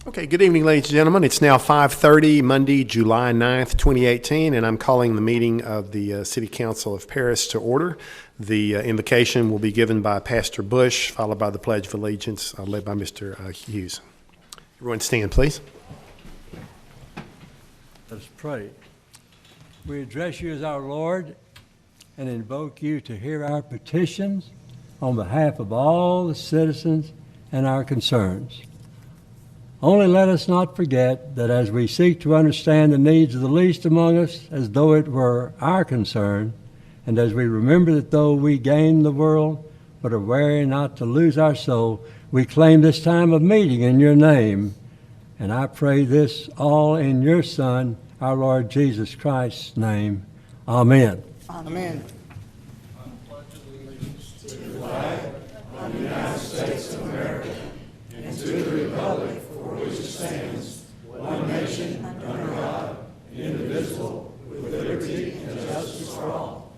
Okay, good evening, ladies and gentlemen. It's now 5:30, Monday, July 9th, 2018, and I'm calling the meeting of the City Council of Paris to order. The invocation will be given by Pastor Bush, followed by the Pledge of Allegiance, led by Mr. Hughes. Everyone stand, please. Let us pray. We address you as our Lord and invoke you to hear our petitions on behalf of all the citizens and our concerns. Only let us not forget that as we seek to understand the needs of the least among us as though it were our concern, and as we remember that though we gain the world but are wary not to lose our soul, we claim this time of meeting in your name. And I pray this all in your Son, our Lord Jesus Christ's name. Amen. Amen. I pledge allegiance to the flag of the United States of America and to the republic for which it stands, one nation, under God, indivisible, with liberty and justice for all.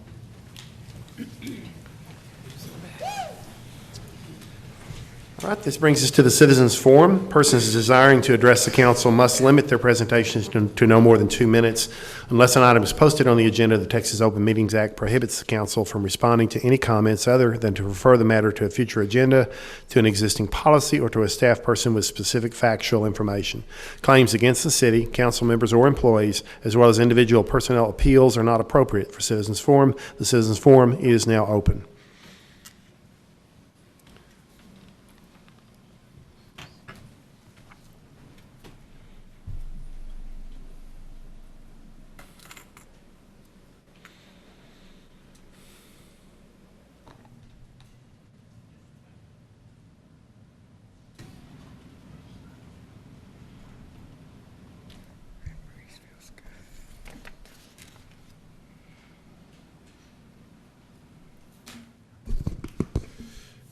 All right, this brings us to the Citizens Forum. Persons desiring to address the council must limit their presentations to no more than 2 minutes. Unless an item is posted on the agenda, the Texas Open Meetings Act prohibits the council from responding to any comments other than to refer the matter to a future agenda, to an existing policy, or to a staff person with specific factual information. Claims against the city, council members, or employees, as well as individual personnel appeals, are not appropriate for Citizens Forum. The Citizens Forum is now open.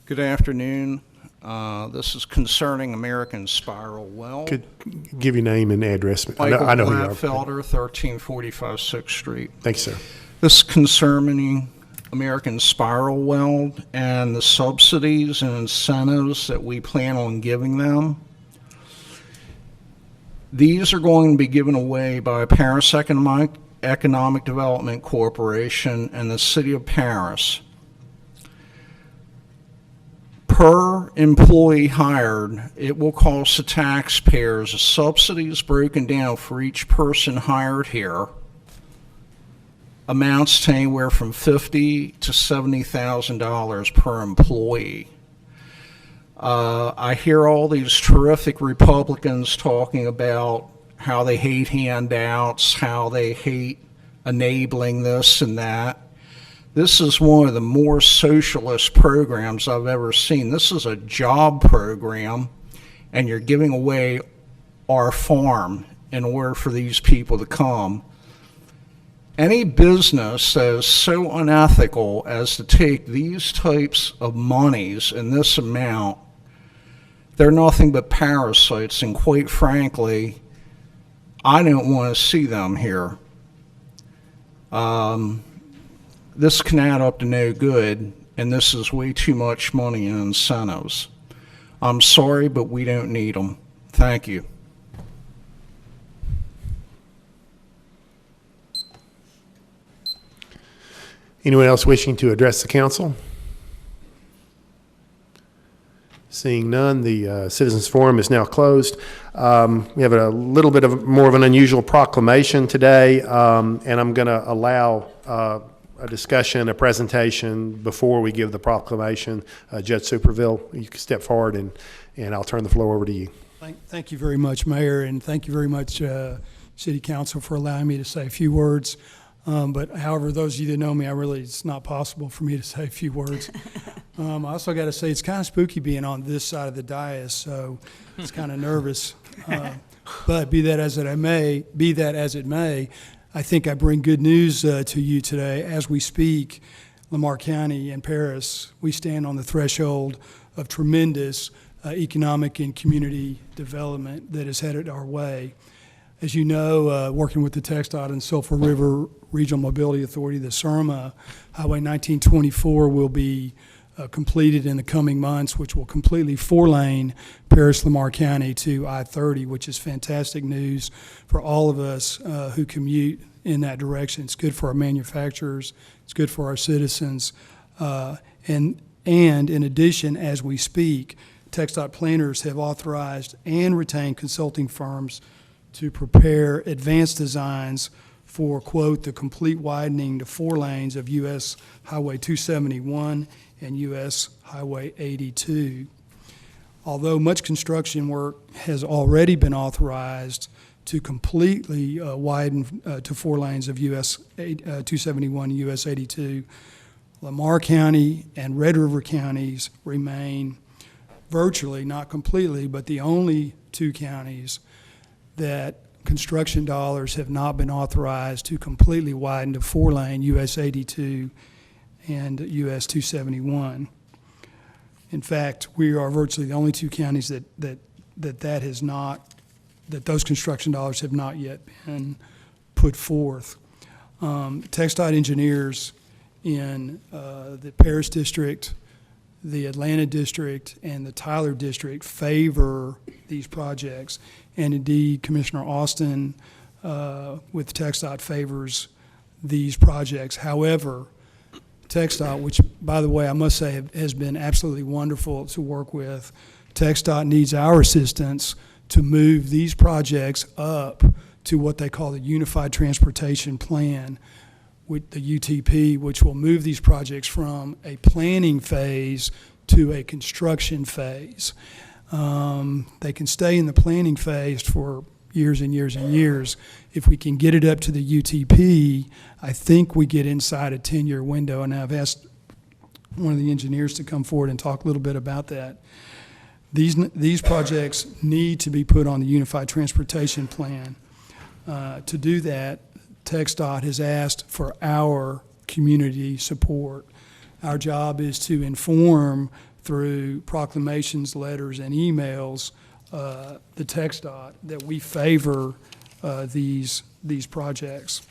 Good afternoon. This is concerning American Spiral Well. Could give your name and address. Michael I know who you are. Gladfelder, 1345 6th Street. Thanks, sir. This is concerning American Spiral Well and the subsidies and incentives that we plan on giving them. These are going to be given away by Paris Economic Development Corporation and the City of Paris. Per employee hired, it will cost the taxpayers, the subsidies broken down for each person hired here amounts to anywhere from $50,000 to $70,000 per employee. I hear all these terrific Republicans talking about how they hate handouts, how they hate enabling this and that. This is one of the more socialist programs I've ever seen. This is a job program, and you're giving away our farm in order for these people to come. Any business that is so unethical as to take these types of monies in this amount, they're nothing but parasites, and quite frankly, I don't want to see them here. This can add up to no good, and this is way too much money in incentives. I'm sorry, but we don't need them. Thank you. Anyone else wishing to address the council? Seeing none, the Citizens Forum is now closed. We have a little bit of more of an unusual proclamation today, and I'm going to allow a discussion, a presentation before we give the proclamation. Judge Superville, you can step forward, and I'll turn the floor over to you. Thank you very much, Mayor, and thank you very much, City Council, for allowing me to say a few words. But however, those of you that know me, it's not possible for me to say a few words. I also got to say it's kind of spooky being on this side of the dais, so it's kind of nervous. But be that as it may, I think I bring good news to you today. As we speak, Lamar County and Paris, we stand on the threshold of tremendous economic and community development that is headed our way. As you know, working with the TxDOT and Sulphur River Regional Mobility Authority, the SRMA, Highway 1924 will be completed in the coming months, which will completely four-lane Paris-Lamar County to I-30, which is fantastic news for all of us who commute in that direction. It's good for our manufacturers. It's good for our citizens. And in addition, as we speak, TxDOT planners have authorized and retained consulting firms to prepare advanced designs for, quote, the complete widening to 4 lanes of U.S. Highway 271 and U.S. Highway 82. Although much construction work has already been authorized to completely widen to 4 lanes of U.S. 271 and U.S. 82, Lamar County and Red River counties remain virtually, not completely, but the only 2 counties that construction dollars have not been authorized to completely widen to 4-lane US 82 and US 271. In fact, we are virtually the only 2 counties that has not, that those construction dollars have not yet been put forth. TxDOT engineers in the Paris district, the Atlanta district, and the Tyler district favor these projects. And indeed, Commissioner Austin with TxDOT favors these projects. However, TxDOT, which, by the way, I must say has been absolutely wonderful to work with, TxDOT needs our assistance to move these projects up to what they call the Unified Transportation Plan, with the UTP, which will move these projects from a planning phase to a construction phase. They can stay in the planning phase for years and years and years. If we can get it up to the UTP, I think we get inside a 10-year window, and I've asked one of the engineers to come forward and talk a little bit about that. These projects need to be put on the Unified Transportation Plan. To do that, TxDOT has asked for our community support. Our job is to inform through proclamations, letters, and emails the TxDOT that we favor these projects.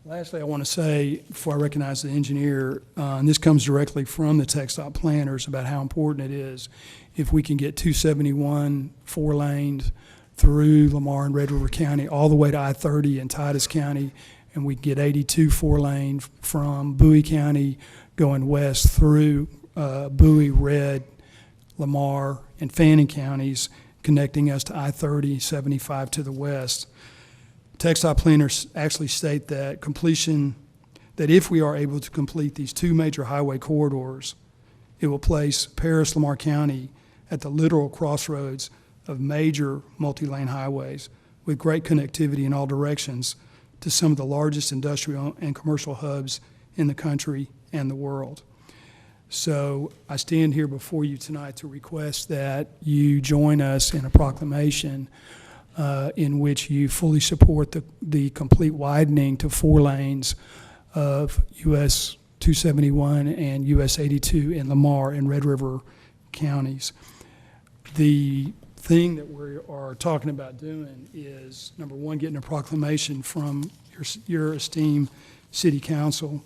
Lastly, I want to say, before I recognize the engineer, and this comes directly from the TxDOT planners about how important it is if we can get 271 4-laned through Lamar and Red River County all the way to I-30 in Titus County, and we get 82 4-lane from Bowie County going west through Bowie, Red, Lamar, and Fannin counties, connecting us to I-30, 75 to the west. TxDOT planners actually state that that if we are able to complete these 2 major highway corridors, it will place Paris-Lamar County at the literal crossroads of major multi-lane highways with great connectivity in all directions to some of the largest industrial and commercial hubs in the country and the world. So I stand here before you tonight to request that you join us in a proclamation in which you fully support the complete widening to 4 lanes of US 271 and US 82 in Lamar and Red River counties. The thing that we are talking about doing is, number one, getting a proclamation from your esteemed city council.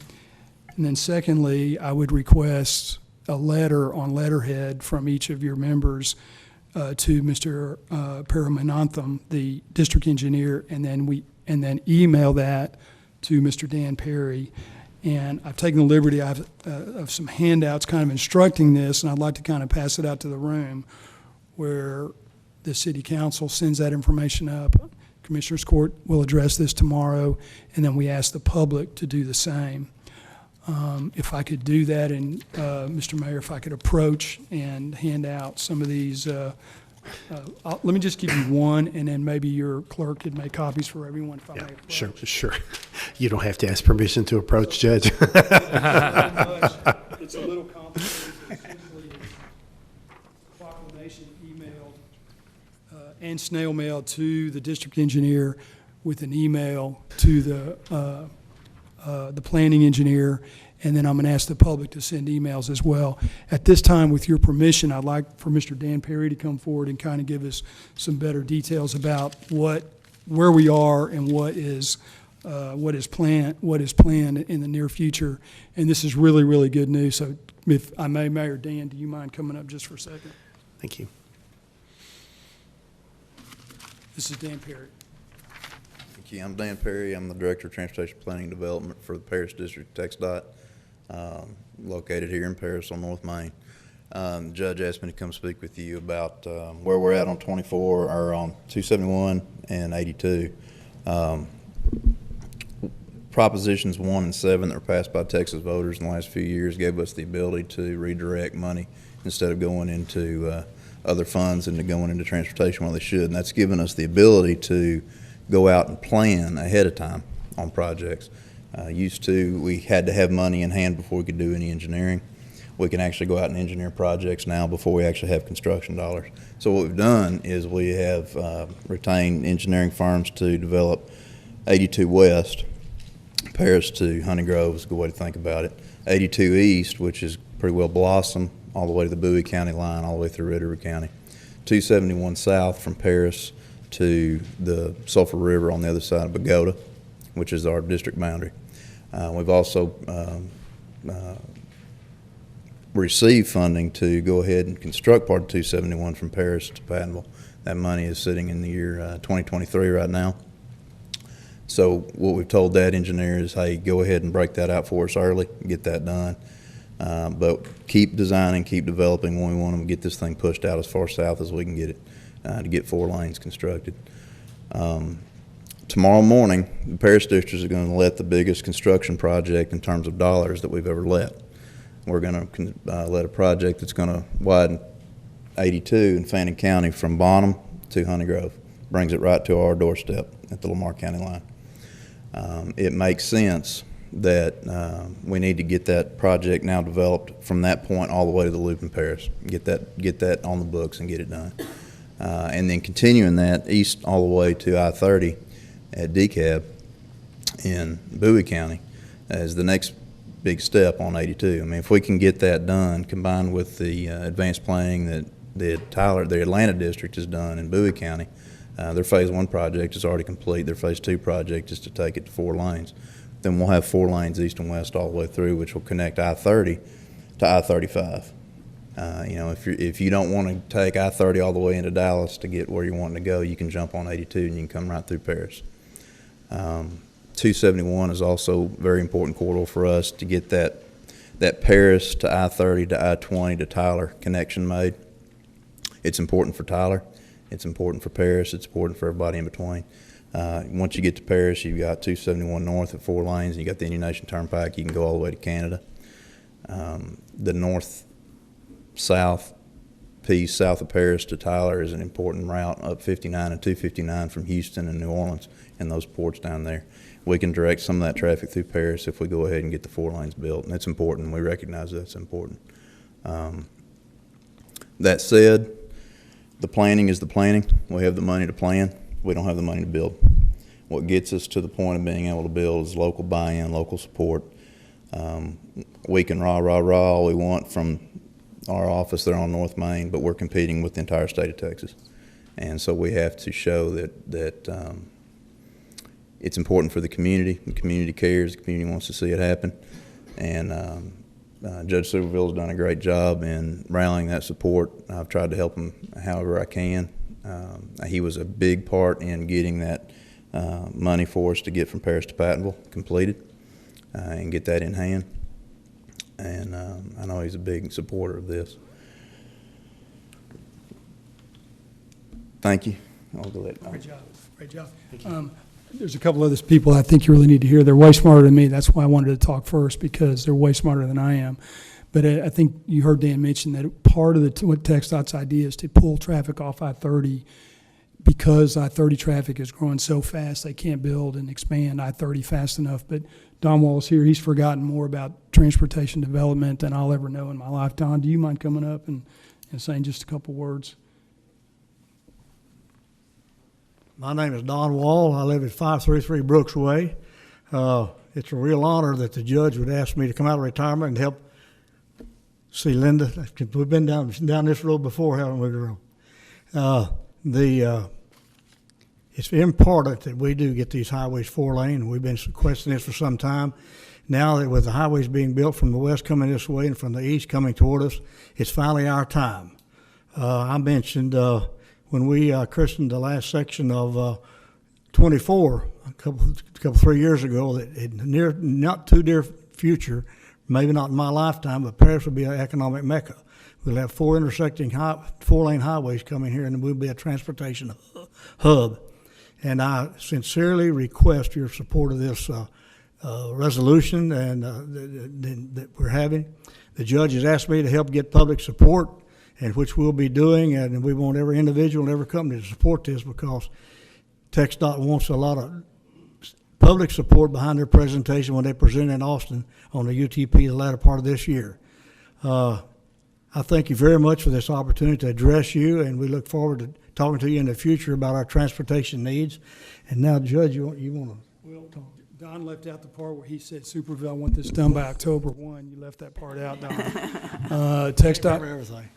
And then secondly, I would request a letter on letterhead from each of your members to Mr. Paramanantham, the district engineer, and then email that to Mr. Dan Perry. And I've taken the liberty of some handouts kind of instructing this, and I'd like to kind of pass it out to the room, where the city council sends that information up. Commissioners Court will address this tomorrow, and then we ask the public to do the same. If I could do that, and Mr. Mayor, if I could approach and hand out some of these, let me just give you one, and then maybe your clerk could make copies for everyone if I may approach. Sure. You don't have to ask permission to approach, Judge. It's a little complicated. It's simply a proclamation emailed and snail mailed to the district engineer with an email to the planning engineer, and then I'm going to ask the public to send emails as well. At this time, with your permission, I'd like for Mr. Dan Perry to come forward and kind of give us some better details about where we are and what is what is planned in the near future. And this is really, really good news. So if I may, Mayor Dan, do you mind coming up just for a second? Thank you. This is Dan Perry. Thank you. I'm Dan Perry. I'm the Director of Transportation Planning and Development for the Paris District TxDOT, located here in Paris on North Main. The judge asked me to come speak with you about where we're at on 24, or on 271 and 82. Propositions 1 and 7 that were passed by Texas voters in the last few years gave us the ability to redirect money instead of going into other funds and to going into transportation while they should. And that's given us the ability to go out and plan ahead of time on projects. Used to, we had to have money in hand before we could do any engineering. We can actually go out and engineer projects now before we actually have construction dollars. So what we've done is we have retained engineering firms to develop 82 West, Paris to Honey Grove is a good way to think about it. 82 East, which is pretty well Blossom, all the way to the Bowie County line, all the way through Red River County. 271 South from Paris to the Sulphur River on the other side of Bogota, which is our district boundary. We've also received funding to go ahead and construct part of 271 from Paris to Pattonville. That money is sitting in the year 2023 right now. So what we've told that engineer is, hey, go ahead and break that out for us early, get that done. But keep designing, keep developing when we want them to get this thing pushed out as far south as we can get it to get 4 lanes constructed. Tomorrow morning, the Paris District is going to let the biggest construction project in terms of dollars that we've ever let. We're going to let a project that's going to widen 82 in Fannin County from Bonham to Honey Grove. Brings it right to our doorstep at the Lamar County line. It makes sense that we need to get that project now developed from that point all the way to the loop in Paris. Get that on the books and get it done. And then continuing that east all the way to I-30 at DeKalb in Bowie County as the next big step on 82. I mean, if we can get that done, combined with the advanced planning that the Atlanta District has done in Bowie County, their Phase 1 project is already complete. Their Phase 2 project is to take it to 4 lanes. Then we'll have 4 lanes east and west all the way through, which will connect I-30 to I-35. If you don't want to take I-30 all the way into Dallas to get where you want to go, you can jump on 82 and you can come right through Paris. 271 is also a very important corridor for us to get that Paris to I-30 to I-20 to Tyler connection made. It's important for Tyler. It's important for Paris. It's important for everybody in between. Once you get to Paris, you've got 271 north at 4 lanes. You got the Indian Nation Turnpike. You can go all the way to Canada. The north-south piece, south of Paris to Tyler, is an important route up 59 and 259 from Houston and New Orleans and those ports down there. We can direct some of that traffic through Paris if we go ahead and get the 4 lanes built, and that's important. We recognize that's important. That said, the planning is the planning. We have the money to plan. We don't have the money to build. What gets us to the point of being able to build is local buy-in, local support. We can rah all we want from our office there on North Main, but we're competing with the entire state of Texas. And so we have to show that it's important for the community. The community cares. The community wants to see it happen. And Judge Silverville has done a great job in rallying that support. I've tried to help him however I can. He was a big part in getting that money for us to get from Paris to Pattonville completed and get that in hand. And I know he's a big supporter of this. Thank you. I'll go ahead. Great job. Great job. There's a couple other people I think you really need to hear. They're way smarter than me. That's why I wanted to talk first, because they're way smarter than I am. But I think you heard Dan mention that part of what TxDOT's idea is to pull traffic off I-30 because I-30 traffic is growing so fast they can't build and expand I-30 fast enough. But Don Wallace here, he's forgotten more about transportation development than I'll ever know in my life. Don, do you mind coming up and saying just a couple words? My name is Don Wall. I live at 533 Brooks Way. It's a real honor that the judge would ask me to come out of retirement and help see Linda. We've been down this road before, haven't we, girl? it's important that we do get these highways 4-lane. We've been requesting this for some time. Now that with the highways being built from the west coming this way and from the east coming toward us, it's finally our time. I mentioned when we christened the last section of 24 a couple 3 years ago that in not too near future, maybe not in my lifetime, but Paris will be an economic mecca. We'll have 4 intersecting 4-lane highways coming here, and we'll be a transportation hub. And I sincerely request your support of this resolution and that we're having. The judge has asked me to help get public support, and which we'll be doing, and we want every individual and every company to support this because TxDOT wants a lot of public support behind their presentation when they present in Austin on the UTP the latter part of this year. I thank you very much for this opportunity to address you, and we look forward to talking to you in the future about our transportation needs. And now, Judge, you want to talk? Don left out the part where he said Superville want this done by October 1. You left that part out, Don. TxDOT. Everything.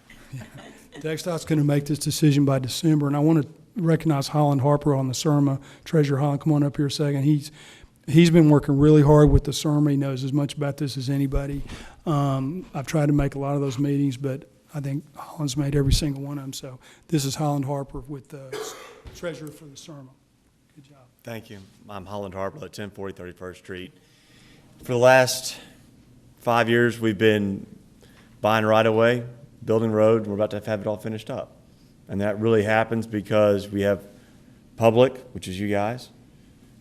TxDOT's going to make this decision by December, and I want to recognize Holland Harper on the SERMA. Treasurer Holland, come on up here a second. He's been working really hard with the SERMA. He knows as much about this as anybody. I've tried to make a lot of those meetings, but I think Holland's made every single one of them. So this is Holland Harper with the treasurer for the SERMA. Good job. Thank you. I'm Holland Harper at 1040 31st Street. For the last 5 years, we've been buying right away, building road, and we're about to have it all finished up. And that really happens because we have public, which is you guys,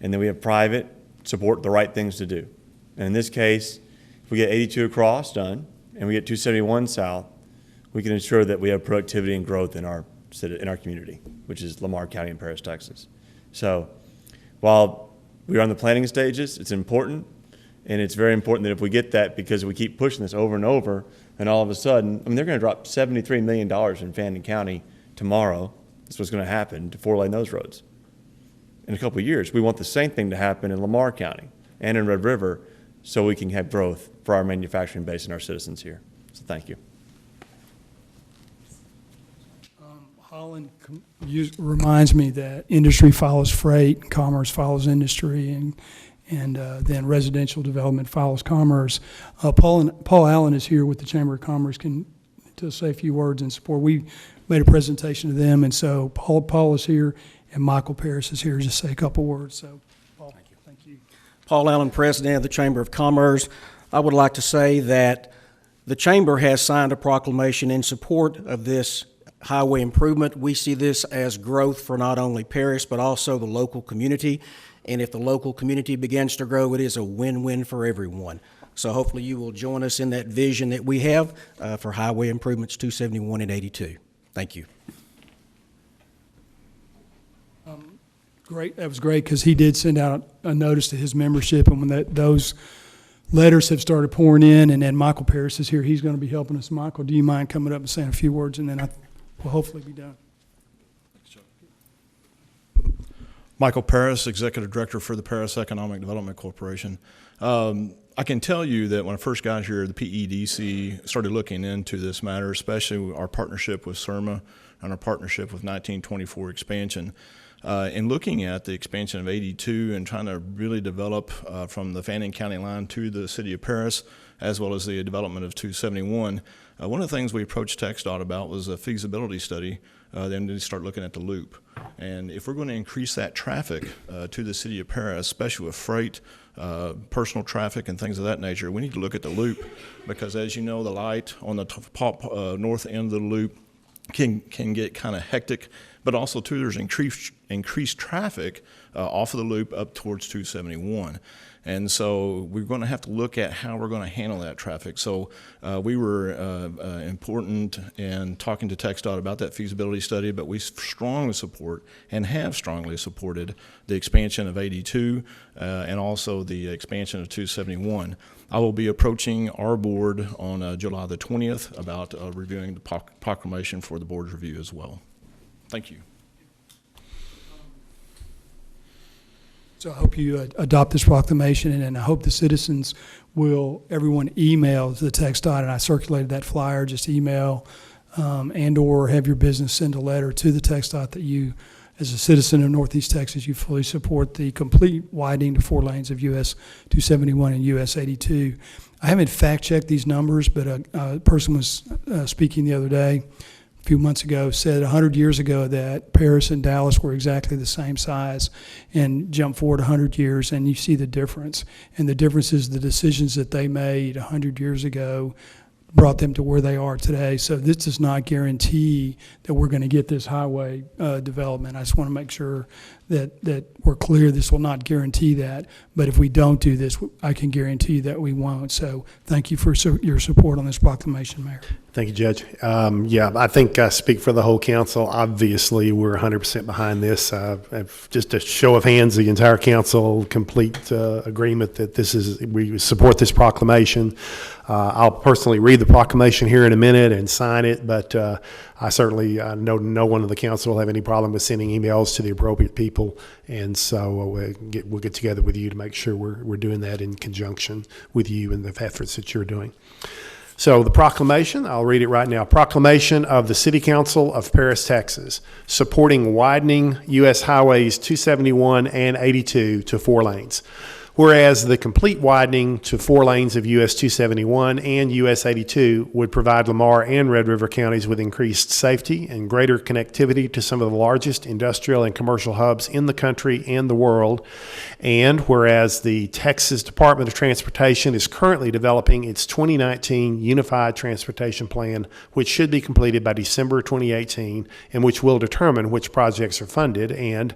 and then we have private support the right things to do. And in this case, if we get 82 across done and we get 271 south, we can ensure that we have productivity and growth in our community, which is Lamar County and Paris, Texas. So while we are on the planning stages, it's important, and it's very important that if we get that, because we keep pushing this over and over, and all of a sudden, I mean, they're going to drop $73 million in Fannin County tomorrow. That's what's going to happen to 4-lane those roads. In a couple of years, we want the same thing to happen in Lamar County and in Red River so we can have growth for our manufacturing base and our citizens here. So thank you. Holland reminds me that industry follows freight, commerce follows industry, and then residential development follows commerce. Paul Allen is here with the Chamber of Commerce. Can to say a few words in support. We made a presentation to them, and so Paul is here, and Michael Paris is here to just say a couple words. So, Paul, thank you. Paul Allen, President of the Chamber of Commerce. I would like to say that the Chamber has signed a proclamation in support of this highway improvement. We see this as growth for not only Paris, but also the local community. And if the local community begins to grow, it is a win-win for everyone. So hopefully you will join us in that vision that we have for highway improvements 271 and 82. Thank you. Great. That was great because he did send out a notice to his membership, and when those letters have started pouring in, and then Michael Paris is here, he's going to be helping us. Michael, do you mind coming up and saying a few words, and then we'll hopefully be done. Michael Paris, Executive Director for the Paris Economic Development Corporation. I can tell you that when I first got here, the PEDC started looking into this matter, especially our partnership with SERMA and our partnership with 1924 expansion. In looking at the expansion of 82 and trying to really develop from the Fannin County line to the city of Paris, as well as the development of 271, one of the things we approached TxDOT about was a feasibility study, then to start looking at the loop. And if we're going to increase that traffic to the city of Paris, especially with freight, personal traffic and things of that nature, we need to look at the loop because, as you know, the light on the north end of the loop can get kind of hectic, but also too there's increased traffic off of the loop up towards 271. And so we're going to have to look at how we're going to handle that traffic. So we were important in talking to TxDOT about that feasibility study, but we strongly support and have strongly supported the expansion of 82 and also the expansion of 271. I will be approaching our board on July the 20th about reviewing the proclamation for the board's review as well. Thank you. So I hope you adopt this proclamation, and I hope the citizens will, everyone email to the TxDOT, and I circulated that flyer, just email and or have your business send a letter to the TxDOT that you as a citizen of Northeast Texas, you fully support the complete widening to 4 lanes of US 271 and US 82. I haven't fact-checked these numbers, but a person was speaking the other day, a few months ago, said 100 years ago that Paris and Dallas were exactly the same size, and jump forward 100 years and you see the difference. And the difference is the decisions that they made 100 years ago brought them to where they are today. So this does not guarantee that we're going to get this highway development. I just want to make sure that we're clear. This will not guarantee that. But if we don't do this, I can guarantee that we won't. So thank you for your support on this proclamation, Mayor. Thank you, Judge. Yeah, I think I speak for the whole council. Obviously, we're 100% behind this. Just a show of hands, the entire council, complete agreement that we support this proclamation. I'll personally read the proclamation here in a minute and sign it, but I certainly know no one on the council will have any problem with sending emails to the appropriate people, and so we'll get together with you to make sure we're doing that in conjunction with you and the efforts that you're doing. So the proclamation, I'll read it right now. Proclamation of the City Council of Paris, Texas, supporting widening U.S. Highways 271 and 82 to 4 lanes. Whereas the complete widening to 4 lanes of US 271 and US 82 would provide Lamar and Red River counties with increased safety and greater connectivity to some of the largest industrial and commercial hubs in the country and the world. And whereas the Texas Department of Transportation is currently developing its 2019 Unified Transportation Plan, which should be completed by December 2018, and which will determine which projects are funded. And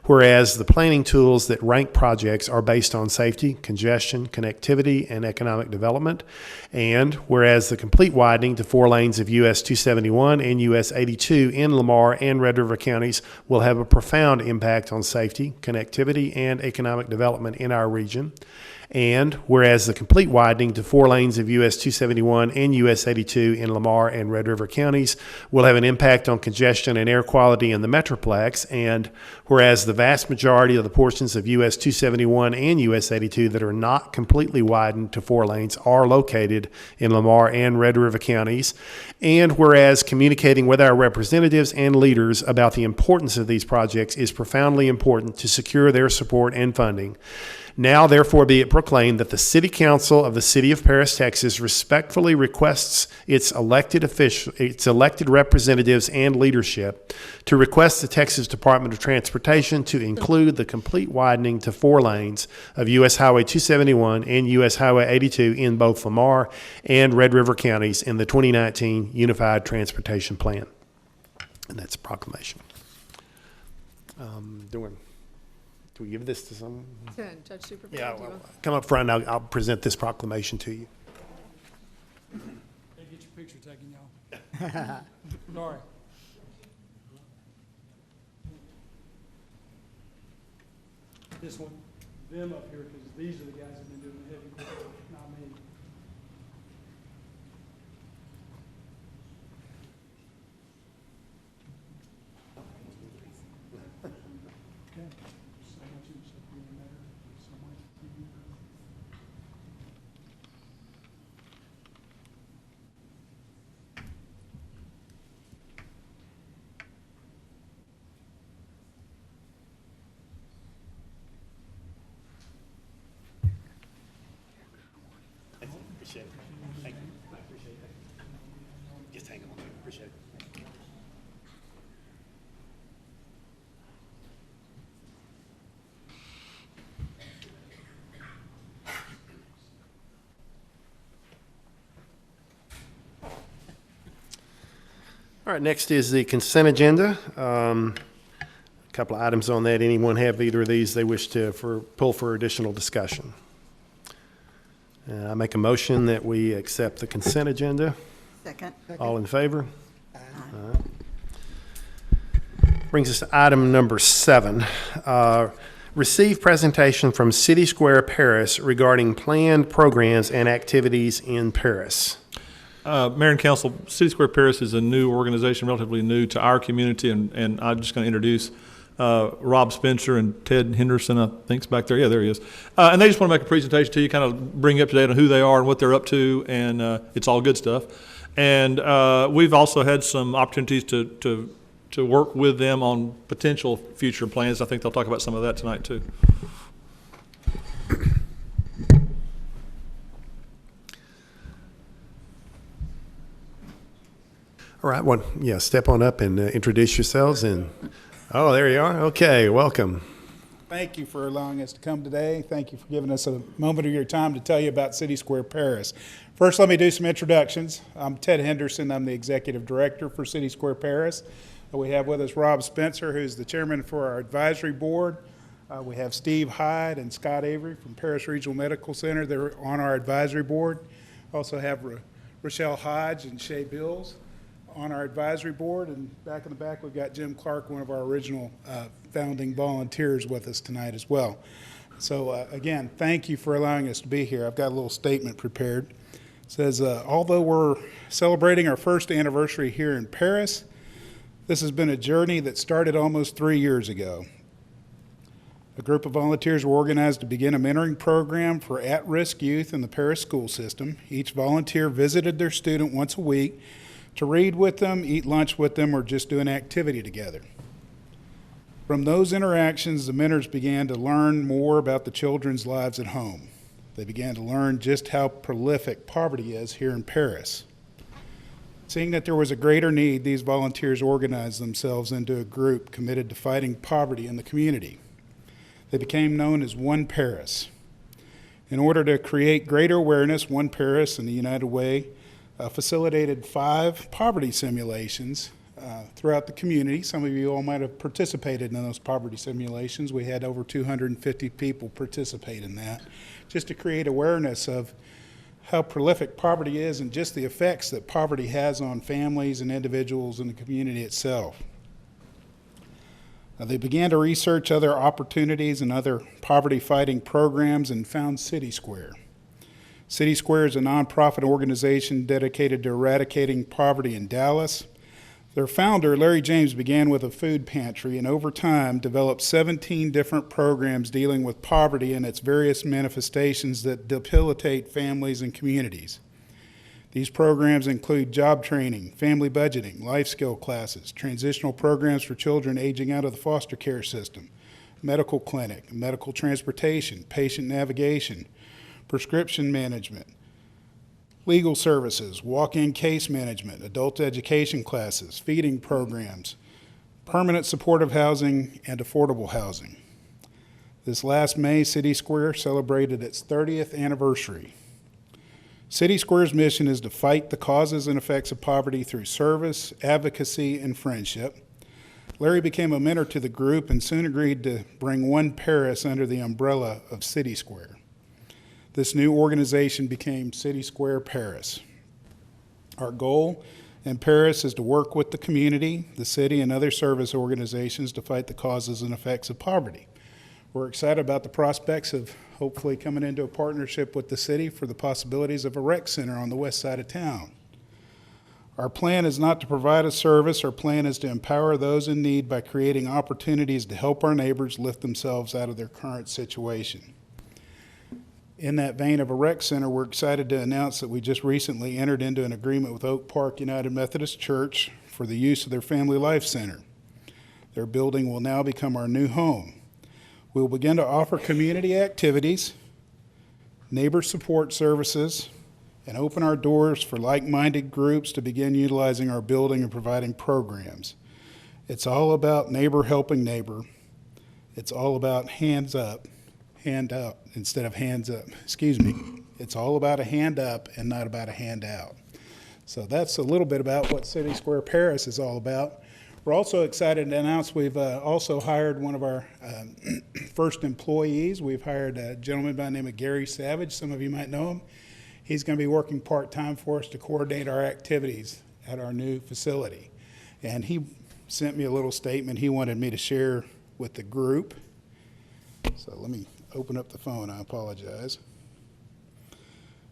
whereas the planning tools that rank projects are based on safety, congestion, connectivity, and economic development. And whereas the complete widening to 4 lanes of US 271 and US 82 in Lamar and Red River counties will have a profound impact on safety, connectivity, and economic development in our region. And whereas the complete widening to 4 lanes of US 271 and US 82 in Lamar and Red River counties will have an impact on congestion and air quality in the Metroplex. And whereas the vast majority of the portions of US 271 and US 82 that are not completely widened to 4 lanes are located in Lamar and Red River counties. And whereas communicating with our representatives and leaders about the importance of these projects is profoundly important to secure their support and funding. Now, therefore, be it proclaimed that the City Council of the City of Paris, Texas, respectfully requests its elected representatives and leadership to request the Texas Department of Transportation to include the complete widening to 4 lanes of U.S. Highway 271 and U.S. Highway 82 in both Lamar and Red River counties in the 2019 Unified Transportation Plan. And that's a proclamation. Do we give this to someone? Judge Supervisor. Yeah, come up front and I'll present this proclamation to you. Hey, get your picture taken, y'all. Sorry. This one, them up here, because these are the guys that have been doing the heavy work, not me. Okay. So I want you to step in there. Someone. Appreciate it. Thank you. I appreciate it. Just hang on. Appreciate it. All right, next is the consent agenda. A couple of items on that. Anyone have either of these they wish to pull for additional discussion? I make a motion that we accept the consent agenda. Second. All in favor? All right. Brings us to item number 7. Receive presentation from City Square Paris regarding planned programs and activities in Paris. Mayor and Council, City Square Paris is a new organization, relatively new to our community, and I'm just going to introduce Rob Spencer and Ted Henderson, I think's back there. Yeah, there he is. And they just want to make a presentation to you, kind of bring you up to date on who they are and what they're up to, and it's all good stuff. And we've also had some opportunities to to work with them on potential future plans. I think they'll talk about some of that tonight, too. All right, well, yeah, step on up and introduce yourselves. And oh, there you are. Okay, welcome. Thank you for allowing us to come today. Thank you for giving us a moment of your time to tell you about City Square Paris. First, let me do some introductions. I'm Ted Henderson. I'm the Executive Director for City Square Paris. We have with us Rob Spencer, who's the Chairman for our Advisory Board. We have Steve Hyde and Scott Avery from Paris Regional Medical Center. They're on our Advisory Board. Also have Rochelle Hodge and Shay Bills on our Advisory Board. And back in the back, we've got Jim Clark, one of our original founding volunteers, with us tonight as well. So again, thank you for allowing us to be here. I've got a little statement prepared. It says, although we're celebrating our first anniversary here in Paris, this has been a journey that started almost 3 years ago. A group of volunteers were organized to begin a mentoring program for at-risk youth in the Paris school system. Each volunteer visited their student once a week to read with them, eat lunch with them, or just do an activity together. From those interactions, the mentors began to learn more about the children's lives at home. They began to learn just how prolific poverty is here in Paris. Seeing that there was a greater need, these volunteers organized themselves into a group committed to fighting poverty in the community. They became known as One Paris. In order to create greater awareness, One Paris and the United Way facilitated 5 poverty simulations throughout the community. Some of you all might have participated in those poverty simulations. We had over 250 people participate in that, just to create awareness of how prolific poverty is and just the effects that poverty has on families and individuals in the community itself. They began to research other opportunities and other poverty-fighting programs and found City Square. City Square is a nonprofit organization dedicated to eradicating poverty in Dallas. Their founder, Larry James, began with a food pantry and over time developed 17 different programs dealing with poverty and its various manifestations that debilitate families and communities. These programs include job training, family budgeting, life skill classes, transitional programs for children aging out of the foster care system, medical clinic, medical transportation, patient navigation, prescription management, legal services, walk-in case management, adult education classes, feeding programs, permanent supportive housing, and affordable housing. This last May, City Square celebrated its 30th anniversary. City Square's mission is to fight the causes and effects of poverty through service, advocacy, and friendship. Larry became a mentor to the group and soon agreed to bring One Paris under the umbrella of City Square. This new organization became City Square Paris. Our goal in Paris is to work with the community, the city, and other service organizations to fight the causes and effects of poverty. We're excited about the prospects of hopefully coming into a partnership with the city for the possibilities of a rec center on the west side of town. Our plan is not to provide a service. Our plan is to empower those in need by creating opportunities to help our neighbors lift themselves out of their current situation. In that vein of a rec center, we're excited to announce that we just recently entered into an agreement with Oak Park United Methodist Church for the use of their Family Life Center. Their building will now become our new home. We will begin to offer community activities, neighbor support services, and open our doors for like-minded groups to begin utilizing our building and providing programs. It's all about neighbor helping neighbor. It's all about hands up, hand out instead of hands up. Excuse me. It's all about a hand up and not about a hand out. So that's a little bit about what City Square Paris is all about. We're also excited to announce we've also hired one of our first employees. We've hired a gentleman by the name of Gary Savage. Some of you might know him. He's going to be working part-time for us to coordinate our activities at our new facility. And he sent me a little statement he wanted me to share with the group. So let me open up the phone. I apologize.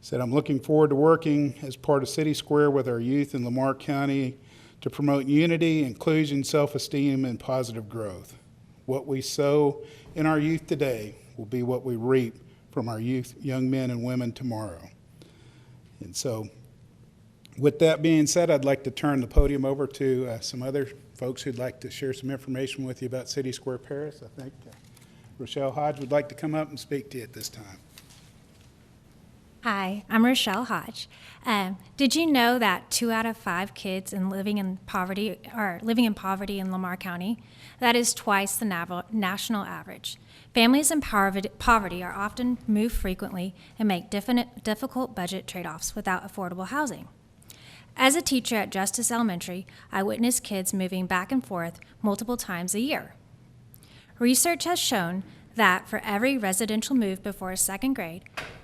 Said, I'm looking forward to working as part of City Square with our youth in Lamar County to promote unity, inclusion, self-esteem, and positive growth. What we sow in our youth today will be what we reap from our youth, young men and women tomorrow. And so, with that being said, I'd like to turn the podium over to some other folks who'd like to share some information with you about City Square Paris. I think Rochelle Hodge would like to come up and speak to you at this time. Hi, I'm Rochelle Hodge. Did you know that 2 out of 5 kids living in poverty in Lamar County? That is twice the national average. Families in poverty are often moved frequently and make difficult budget trade-offs without affordable housing. As a teacher at Justice Elementary, I witness kids moving back and forth multiple times a year. Research has shown that for every residential move before 2nd grade,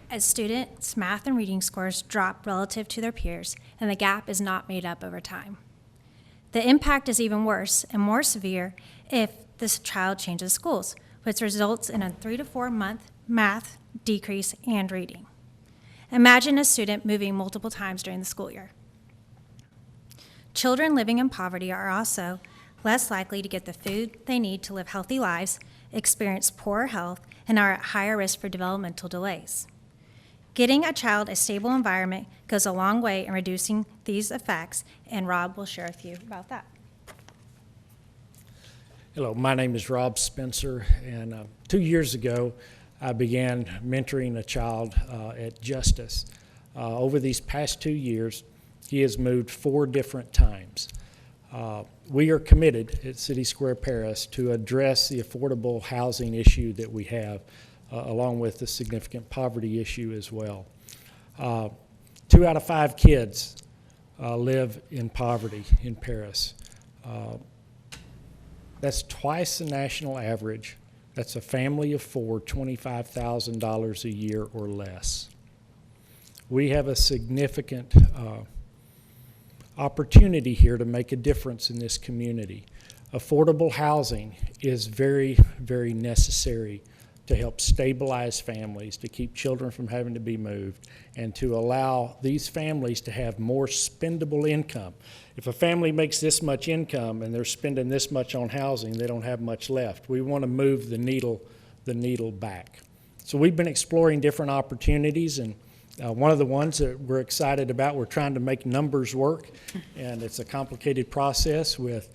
a student's math and reading scores drop relative to their peers, and the gap is not made up over time. The impact is even worse and more severe if this child changes schools, which results in a 3 to 4 month math decrease and reading. Imagine a student moving multiple times during the school year. Children living in poverty are also less likely to get the food they need to live healthy lives, experience poorer health, and are at higher risk for developmental delays. Getting a child a stable environment goes a long way in reducing these effects, and Rob will share with you about that. Hello, my name is Rob Spencer, and 2 years ago, I began mentoring a child at Justice. Over these past 2 years, he has moved 4 different times. We are committed at City Square Paris to address the affordable housing issue that we have, along with the significant poverty issue as well. 2 out of 5 kids live in poverty in Paris. That's twice the national average. That's a family of 4, $25,000 a year or less. We have a significant opportunity here to make a difference in this community. Affordable housing is very, very necessary to help stabilize families, to keep children from having to be moved, and to allow these families to have more spendable income. If a family makes this much income and they're spending this much on housing, they don't have much left. We want to move the needle back. So we've been exploring different opportunities, and one of the ones that we're excited about, we're trying to make numbers work, and it's a complicated process with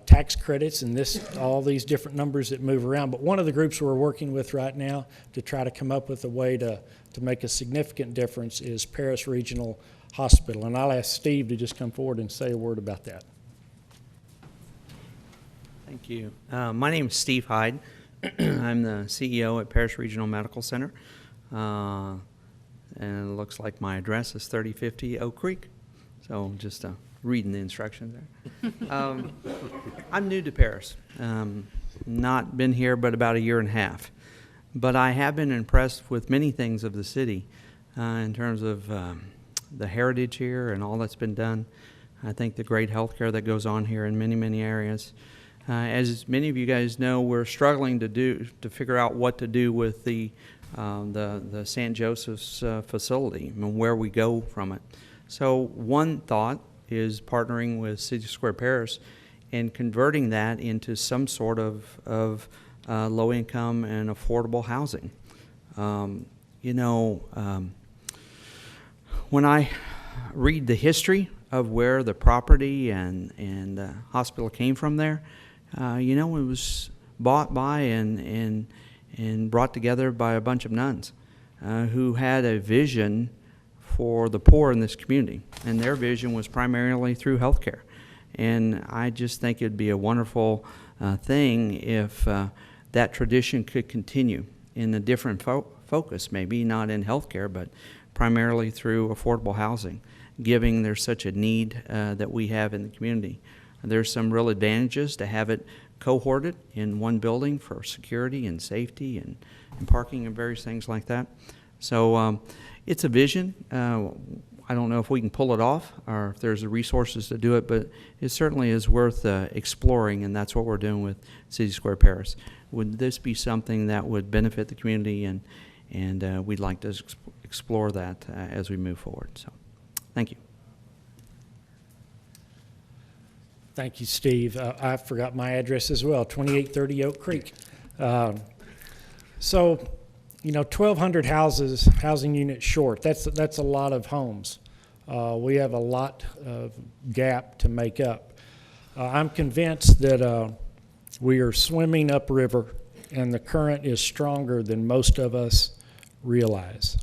tax credits and all these different numbers that move around. But one of the groups we're working with right now to try to come up with a way to make a significant difference is Paris Regional Hospital. And I'll ask Steve to just come forward and say a word about that. Thank you. My name is Steve Hyde. I'm the CEO at Paris Regional Medical Center. And it looks like my address is 3050 Oak Creek. So just reading the instructions there. I'm new to Paris. Not been here but about 1.5 years. But I have been impressed with many things of the city in terms of the heritage here and all that's been done. I think the great healthcare that goes on here in many, many areas. As many of you guys know, we're struggling to figure out what to do with the St. Joseph's facility and where we go from it. So one thought is partnering with City Square Paris and converting that into some sort of low-income and affordable housing. When I read the history of where the property and hospital came from there, it was bought by and brought together by a bunch of nuns who had a vision for the poor in this community, and their vision was primarily through healthcare. And I just think it'd be a wonderful thing if that tradition could continue in a different focus, maybe not in healthcare, but primarily through affordable housing, given there's such a need that we have in the community. There's some real advantages to have it cohorted in one building for security and safety and parking and various things like that. So it's a vision. I don't know if we can pull it off or if there's the resources to do it, but it certainly is worth exploring, and that's what we're doing with City Square Paris. Would this be something that would benefit the community, and we'd like to explore that as we move forward. So thank you. Thank you, Steve. I forgot my address as well, 2830 Oak Creek. 1,200 housing units short. That's a lot of homes. We have a lot of gap to make up. I'm convinced that we are swimming upriver, and the current is stronger than most of us realize.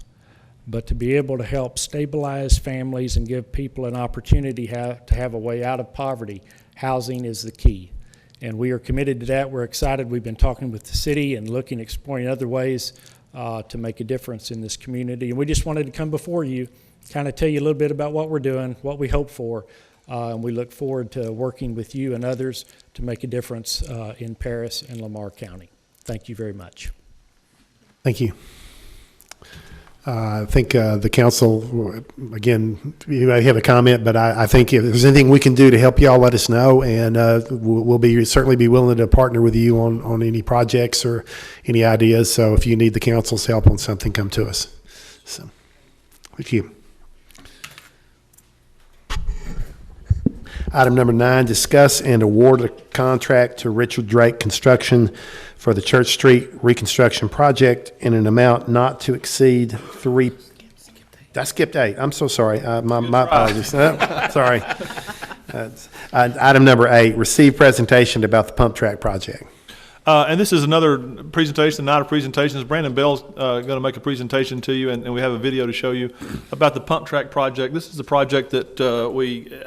But to be able to help stabilize families and give people an opportunity to have a way out of poverty, housing is the key. And we are committed to that. We're excited. We've been talking with the city and exploring other ways to make a difference in this community. And we just wanted to come before you, kind of tell you a little bit about what we're doing, what we hope for. And we look forward to working with you and others to make a difference in Paris and Lamar County. Thank you very much. Thank you. I think the council, again, you may have a comment, but I think if there's anything we can do to help y'all, let us know, and we'll certainly be willing to partner with you on any projects or any ideas. So if you need the council's help on something, come to us. So, thank you. Item number 9, discuss and award a contract to Richard Drake Construction for the Church Street reconstruction project in an amount not to exceed I skipped 8. I'm so sorry. My apologies. Sorry. Item number 8, receive presentation about the pump track project. And this is another presentation, not a presentation. Brandon Bell's going to make a presentation to you, and we have a video to show you about the pump track project. This is a project that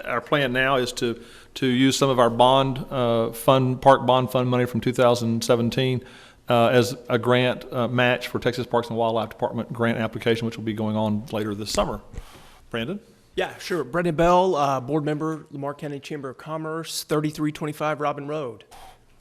our plan now is to use some of our park bond fund money from 2017 as a grant match for Texas Parks and Wildlife Department grant application, which will be going on later this summer. Brandon? Yeah, sure. Brendan Bell, board member, Lamar County Chamber of Commerce, 3325 Robin Road.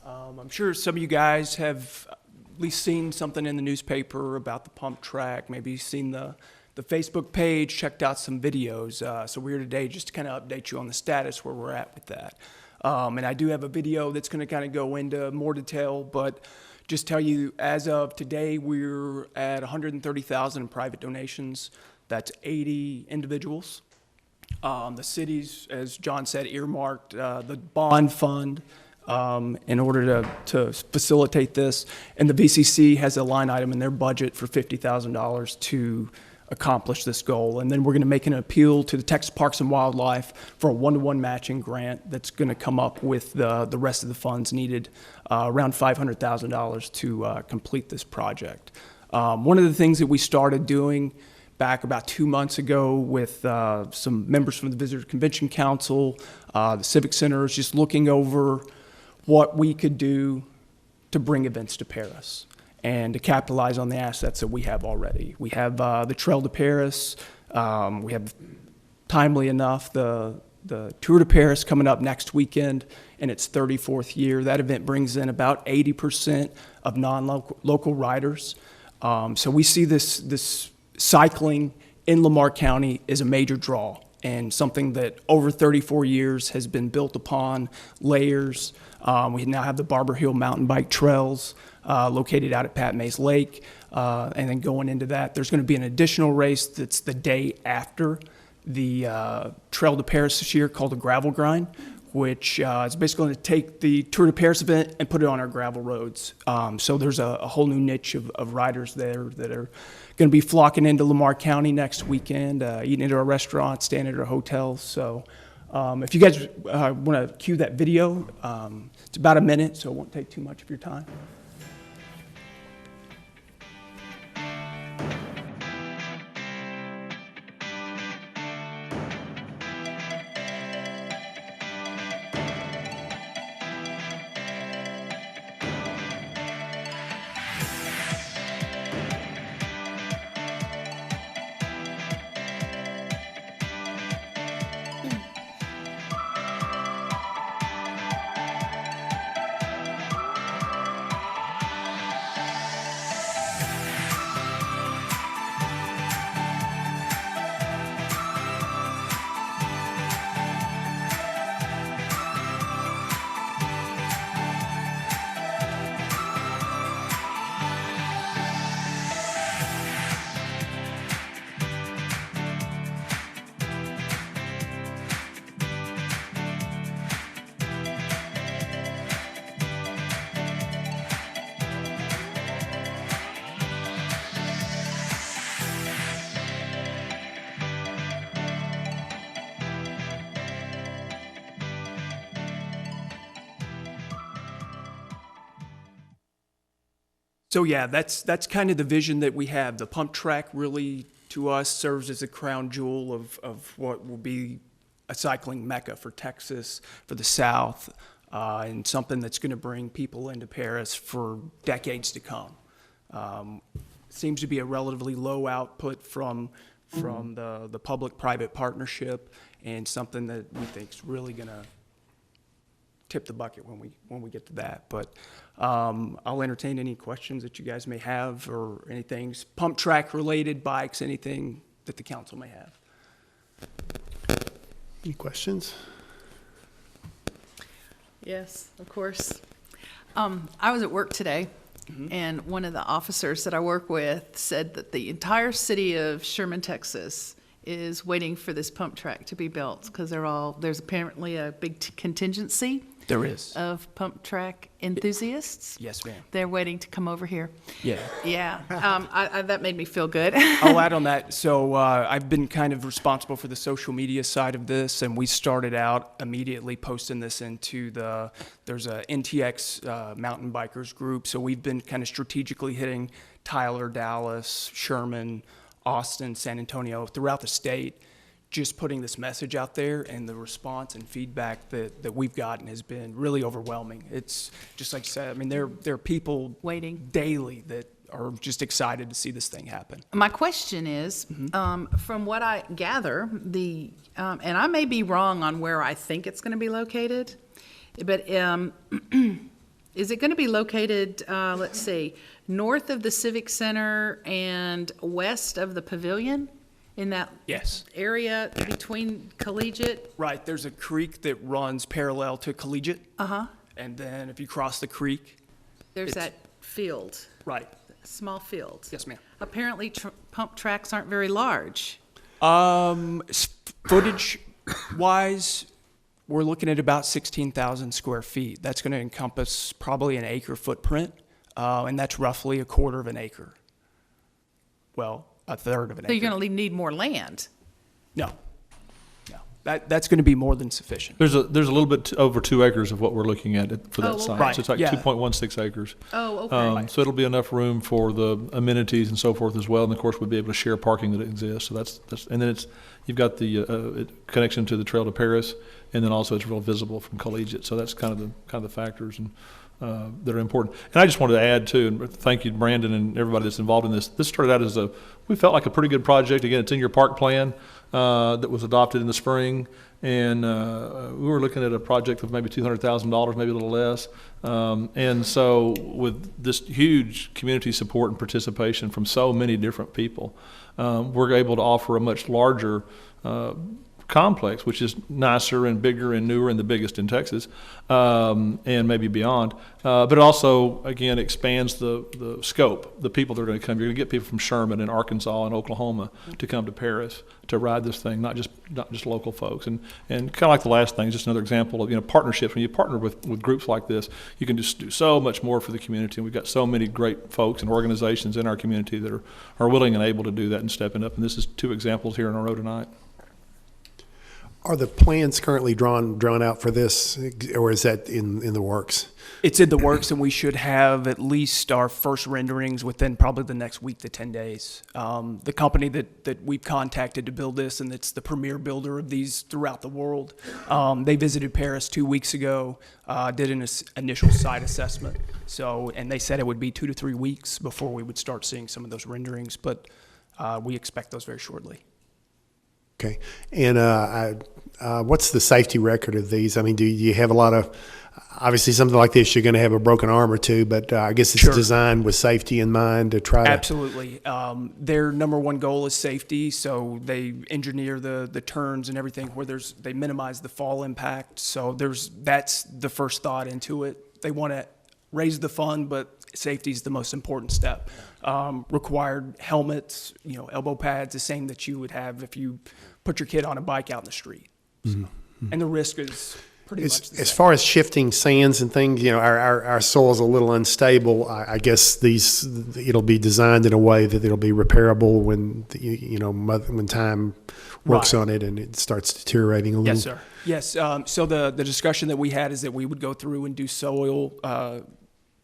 I'm sure some of you guys have at least seen something in the newspaper about the pump track, maybe seen the Facebook page, checked out some videos. So we're here today just to kind of update you on the status where we're at with that. And I do have a video that's going to kind of go into more detail, but just tell you as of today, we're at 130,000 in private donations. That's 80 individuals. The cities, as John said, earmarked the bond fund in order to facilitate this. And the VCC has a line item in their budget for $50,000 to accomplish this goal. And then we're going to make an appeal to the Texas Parks and Wildlife for a one-to-one matching grant that's going to come up with the rest of the funds needed, around $500,000 to complete this project. One of the things that we started doing back about 2 months ago with some members from the Visitor Convention Council, the Civic Center, is just looking over what we could do to bring events to Paris and to capitalize on the assets that we have already. We have the Trail de Paris. We have, timely enough, the Tour de Paris coming up next weekend in its 34th year. That event brings in about 80% of non-local riders. So we see this cycling in Lamar County is a major draw and something that over 34 years has been built upon layers. We now have the Barber Hill mountain bike trails located out at Pat Mays Lake. And then going into that, there's going to be an additional race that's the day after the Trail de Paris this year called the Gravel Grind, which is basically going to take the Tour de Paris event and put it on our gravel roads. So there's a whole new niche of riders there that are going to be flocking into Lamar County next weekend, eating at our restaurants, staying at our hotels. So if you guys want to cue that video, it's about a minute, so it won't take too much of your time. So yeah, that's kind of the vision that we have. The pump track really, to us, serves as a crown jewel of what will be a cycling mecca for Texas, for the South, and something that's going to bring people into Paris for decades to come. Seems to be a relatively low output from the public-private partnership, and something that we think is really going to tip the bucket when we get to that. But I'll entertain any questions that you guys may have, or anything pump track related, bikes, anything that the council may have. Any questions? Yes, of course. I was at work today, and one of the officers that I work with said that the entire city of Sherman, Texas, is waiting for this pump track to be built, because there's apparently a big contingency There is. of pump track enthusiasts. Yes, ma'am. They're waiting to come over here. Yeah. Yeah, that made me feel good. I'll add on that. So I've been kind of responsible for the social media side of this, and we started out immediately posting this into there's a NTX mountain bikers group. So we've been kind of strategically hitting Tyler, Dallas, Sherman, Austin, San Antonio, throughout the state, just putting this message out there, and the response and feedback that we've gotten has been really overwhelming. It's just like you said, I mean, there are people waiting daily that are just excited to see this thing happen. My question is, from what I gather, and I may be wrong on where I think it's going to be located, but is it going to be located, let's see, north of the Civic Center and west of the Pavilion? In that Yes. area between Collegiate? Right, there's a creek that runs parallel to Collegiate, Uh-huh. and then if you cross the creek, There's It's- that field, right. small field. Yes, ma'am. Apparently pump tracks aren't very large. Footage-wise, we're looking at about 16,000 square feet. That's going to encompass probably an acre footprint, and that's roughly a quarter of an acre. Well, a third of an So acre. you're going to need more land. No. That's going to be more than sufficient. There's a little bit over 2 acres of what we're looking at for that Oh, site. okay. Right, So it's like yeah. 2.16 acres. Oh, okay. So it'll be enough room for the amenities and so forth as well. And of course, we'll be able to share parking that exists. So that's and then you've got the connection to the Trail to Paris, and then also it's real visible from Collegiate. So that's kind of the factors and that are important. And I just wanted to add too, and thank you, Brandon, and everybody that's involved in this. This started out as we felt like a pretty good project. Again, it's in your park plan that was adopted in the spring. And we were looking at a project of maybe $200,000, maybe a little less. And so with this huge community support and participation from so many different people, we're able to offer a much larger complex, which is nicer and bigger and newer and the biggest in Texas, and maybe beyond. But it also, again, expands the scope, the people that are going to come. You're going to get people from Sherman and Arkansas and Oklahoma to come to Paris to ride this thing, not just local folks. And kind of like the last thing, just another example of partnerships. When you partner with groups like this, you can just do so much more for the community. And we've got so many great folks and organizations in our community that are willing and able to do that and stepping up. And this is 2 examples here in a row tonight. Are the plans currently drawn out for this, or is that in the works? It's in the works, and we should have at least our first renderings within probably the next week to 10 days. The company that we've contacted to build this, and it's the premier builder of these throughout the world, they visited Paris 2 weeks ago, did an initial site assessment. And they said it would be 2 to 3 weeks before we would start seeing some of those renderings, but we expect those very shortly. Okay. And what's the safety record of these? I mean, do you have a lot of, obviously something like this, you're going to have a broken arm or two, but I guess it's Sure. designed with safety in mind to try to. Absolutely. Their number one goal is safety, so they engineer the turns and everything where they minimize the fall impact. So that's the first thought into it. They want to raise the fun, but safety is the most important step. Required helmets, elbow pads, the same that you would have if you put your kid on a bike out in the street. Mm-hmm. And the risk is pretty much the As same. far as shifting sands and things, our soil's a little unstable. I guess it'll be designed in a way that it'll be repairable when time works Right. on it and it starts deteriorating a little. Yes, sir. Yes. So the discussion that we had is that we would go through and do soil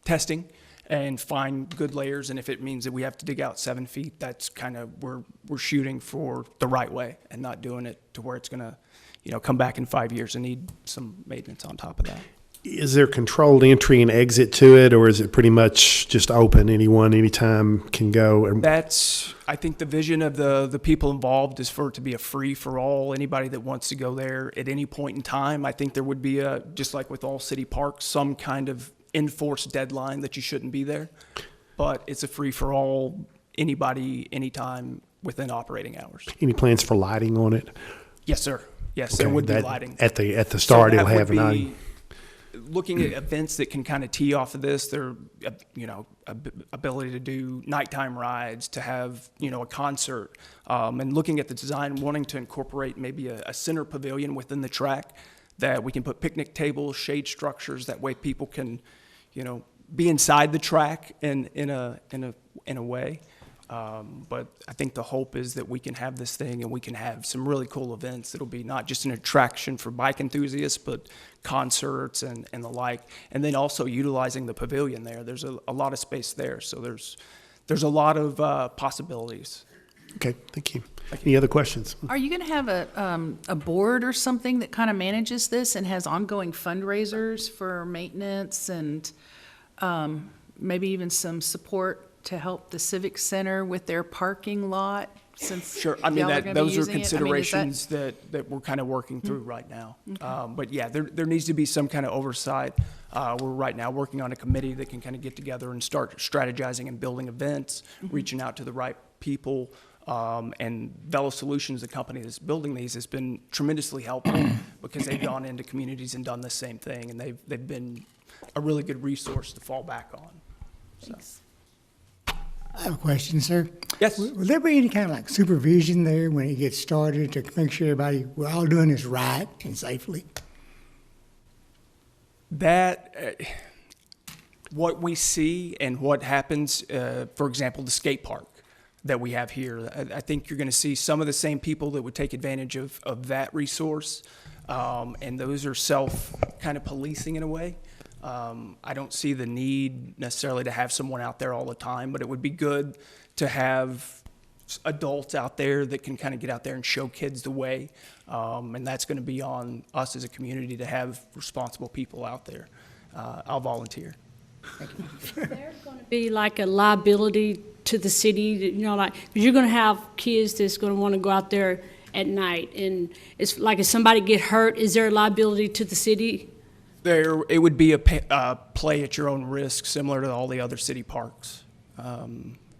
testing and find good layers. And if it means that we have to dig out 7 feet, that's kind of, we're shooting for the right way and not doing it to where it's going to, come back in 5 years and need some maintenance on top of that. Is there controlled entry and exit to it, or is it pretty much just open? Anyone, anytime can go? That's, I think the vision of the people involved is for it to be a free-for-all. Anybody that wants to go there at any point in time, I think there would be just like with all city parks, some kind of enforced deadline that you shouldn't be there. But it's a free-for-all, anybody, anytime within operating hours. Any plans for lighting on it? Yes, sir. Yes, Okay, there would be that- lighting. At the start, So it'll that would have an be- lighting. Looking at events that can kind of tee off of this, there, ability to do nighttime rides, to have, a concert, and looking at the design, wanting to incorporate maybe a center pavilion within the track that we can put picnic tables, shade structures, that way people can, be inside the track in a way. But I think the hope is that we can have this thing and we can have some really cool events. It'll be not just an attraction for bike enthusiasts, but concerts and the like. And then also utilizing the pavilion there. There's a lot of space there. So there's a lot of possibilities. Okay, thank you. Any other questions? Are you going to have a board or something that kind of manages this and has ongoing fundraisers for maintenance and maybe even some support to help the Civic Center with their parking lot, since Sure, I mean, y'all are gonna be those are using it? I mean, is that- considerations that we're kind of working through right now. But yeah, there needs to be some kind of oversight. We're right now working on a committee that can kind of get together and start strategizing and building events, reaching out to the right people. And Velo Solutions, the company that's building these, has been tremendously helpful because they've gone into communities and done the same thing, and they've been a really good resource to fall back on. So. I have a question, sir. Yes. Will there be any kind of like supervision there when it gets started to make sure we're all doing this right and safely? That, what we see and what happens, for example, the skate park that we have here, I think you're going to see some of the same people that would take advantage of that resource. And those are kind of policing in a way. I don't see the need necessarily to have someone out there all the time, but it would be good to have adults out there that can kind of get out there and show kids the way. And that's going to be on us as a community to have responsible people out there. I'll volunteer. There's going to be like a liability to the city, like, 'cause you're going to have kids that's going to want to go out there at night. And it's like if somebody get hurt, is there a liability to the city? It would be a play at your own risk, similar to all the other city parks.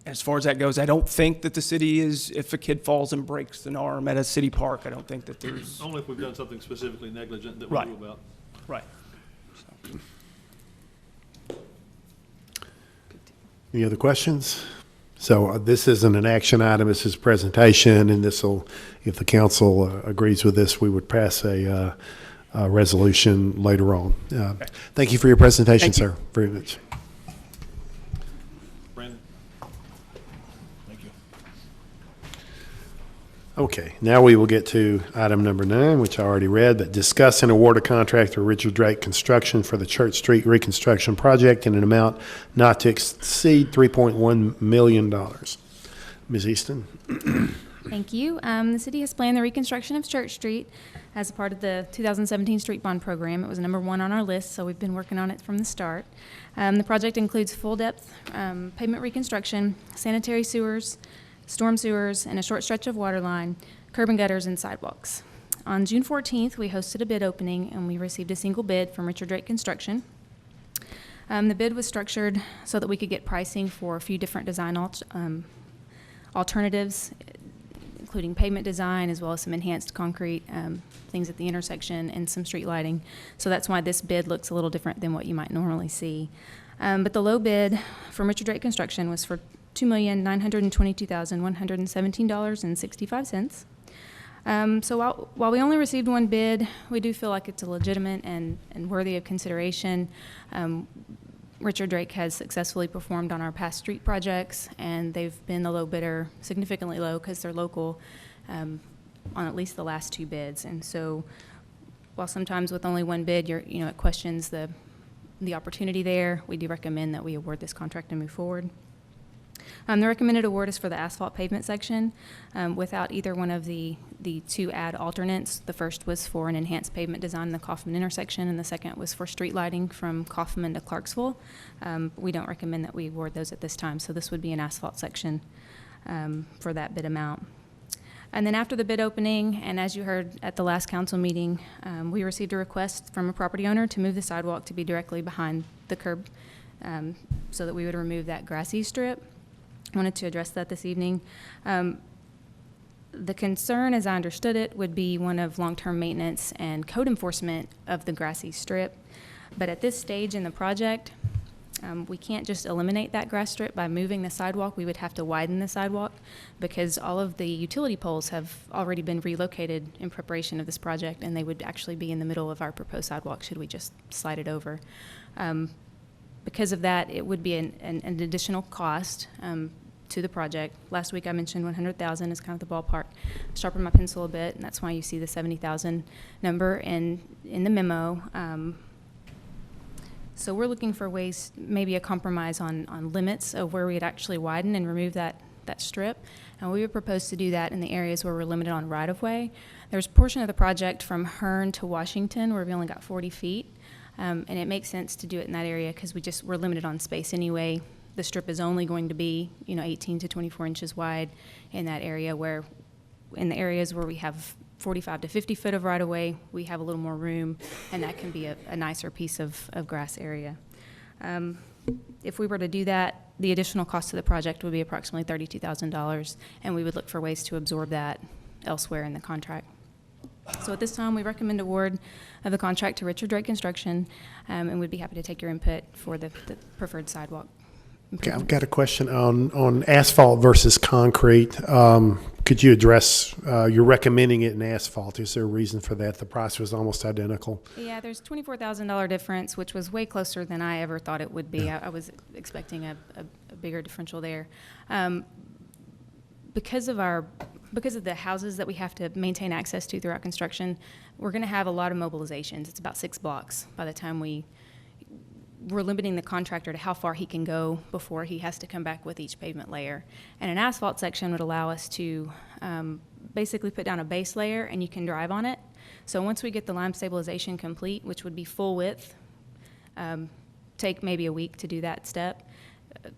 As far as that goes, I don't think that the city is, if a kid falls and breaks an arm at a city park, I don't think that there's. Only if we've done something specifically negligent that we Right. knew about. Right. Any other questions? So this isn't an action item, this is a presentation, and this will, if the council agrees with this, we would pass a resolution later on. Thank you for your presentation, Thank you. sir, very much. Brandon? Thank you. Okay, now we will get to item number 9, which I already read, but discuss and award a contract to Richard Drake Construction for the Church Street reconstruction project in an amount not to exceed $3.1 million. Ms. Easton? Thank you. The city has planned the reconstruction of Church Street as a part of the 2017 Street Bond Program. It was number 1 on our list, so we've been working on it from the start. The project includes full-depth pavement reconstruction, sanitary sewers, storm sewers, and a short stretch of water line, curb and gutters, and sidewalks. On June 14th, we hosted a bid opening, and we received a single bid from Richard Drake Construction. The bid was structured so that we could get pricing for a few different design alternatives, including pavement design, as well as some enhanced concrete things at the intersection and some street lighting. So that's why this bid looks a little different than what you might normally see. But the low bid from Richard Drake Construction was for $2,922,117.65. So while we only received 1 bid, we do feel like it's a legitimate and worthy of consideration. Richard Drake has successfully performed on our past street projects, and they've been the low bidder, significantly low because they're local, on at least the last 2 bids. And so while sometimes with only 1 bid, it questions the the opportunity there, we do recommend that we award this contract and move forward. The recommended award is for the asphalt pavement section without either one of the two add alternates. The first was for an enhanced pavement design in the Kaufman intersection, and the second was for street lighting from Kaufman to Clarksville. We don't recommend that we award those at this time, so this would be an asphalt section for that bid amount. And then after the bid opening, and as you heard at the last council meeting, we received a request from a property owner to move the sidewalk to be directly behind the curb so that we would remove that grassy strip. I wanted to address that this evening. The concern, as I understood it, would be one of long-term maintenance and code enforcement of the grassy strip. But at this stage in the project, we can't just eliminate that grass strip by moving the sidewalk. We would have to widen the sidewalk because all of the utility poles have already been relocated in preparation of this project, and they would actually be in the middle of our proposed sidewalk should we just slide it over. Because of that, it would be an additional cost to the project. Last week I mentioned 100,000 is kind of the ballpark. Sharpened my pencil a bit, and that's why you see the 70,000 number in the memo. So we're looking for ways, maybe a compromise on limits of where we'd actually widen and remove that strip. And we would propose to do that in the areas where we're limited on right-of-way. There's a portion of the project from Hearn to Washington where we only got 40 feet. And it makes sense to do it in that area because we're limited on space anyway. The strip is only going to be, 18 to 24 inches wide in that area, where in the areas where we have 45 to 50 foot of right-of-way, we have a little more room, and that can be a nicer piece of grass area. If we were to do that, the additional cost of the project would be approximately $32,000, and we would look for ways to absorb that elsewhere in the contract. So at this time, we recommend award of the contract to Richard Drake Construction, and we'd be happy to take your input for the preferred sidewalk. Okay, I've got a question on asphalt versus concrete. Could you address, you're recommending it in asphalt. Is there a reason for that? The price was almost identical. Yeah, there's $24,000 difference, which was way closer than I ever thought it would be. Yeah. I was expecting a bigger differential there. Because of the houses that we have to maintain access to throughout construction, we're going to have a lot of mobilizations. It's about 6 blocks by the time we're limiting the contractor to how far he can go before he has to come back with each pavement layer. And an asphalt section would allow us to basically put down a base layer and you can drive on it. So once we get the lime stabilization complete, which would be full width, take maybe a week to do that step,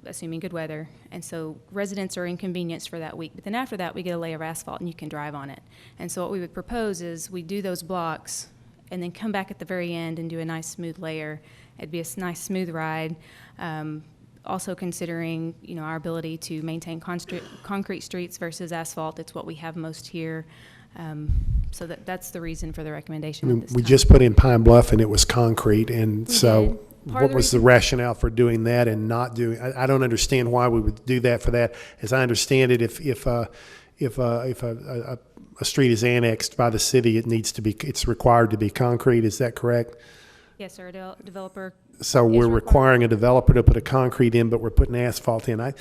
assuming good weather. And so residents are inconvenienced for that week. But then after that, we get a layer of asphalt and you can drive on it. And so what we would propose is we do those blocks and then come back at the very end and do a nice smooth layer. It'd be a nice smooth ride. Also considering, our ability to maintain concrete streets versus asphalt. It's what we have most here. So that's the reason for the recommendation. I mean, we just put in Pine Bluff and it was concrete, and so Part of what the was the rationale for doing that and not doing? I don't understand why we would do that for that. As I understand it, if a street is annexed by the city, it's required to be concrete. Is that correct? Yes, sir. A developer. So we're requiring a developer to put a concrete in, but we're putting asphalt in. I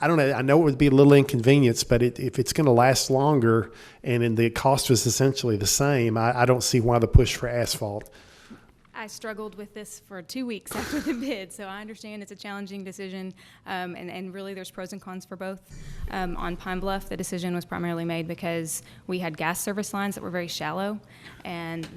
don't know. I know it would be a little inconvenience, but if it's going to last longer and the cost was essentially the same, I don't see why the push for asphalt. I struggled with this for 2 weeks after the bid, so I understand it's a challenging decision, and really there's pros and cons for both. On Pine Bluff, the decision was primarily made because we had gas service lines that were very shallow, and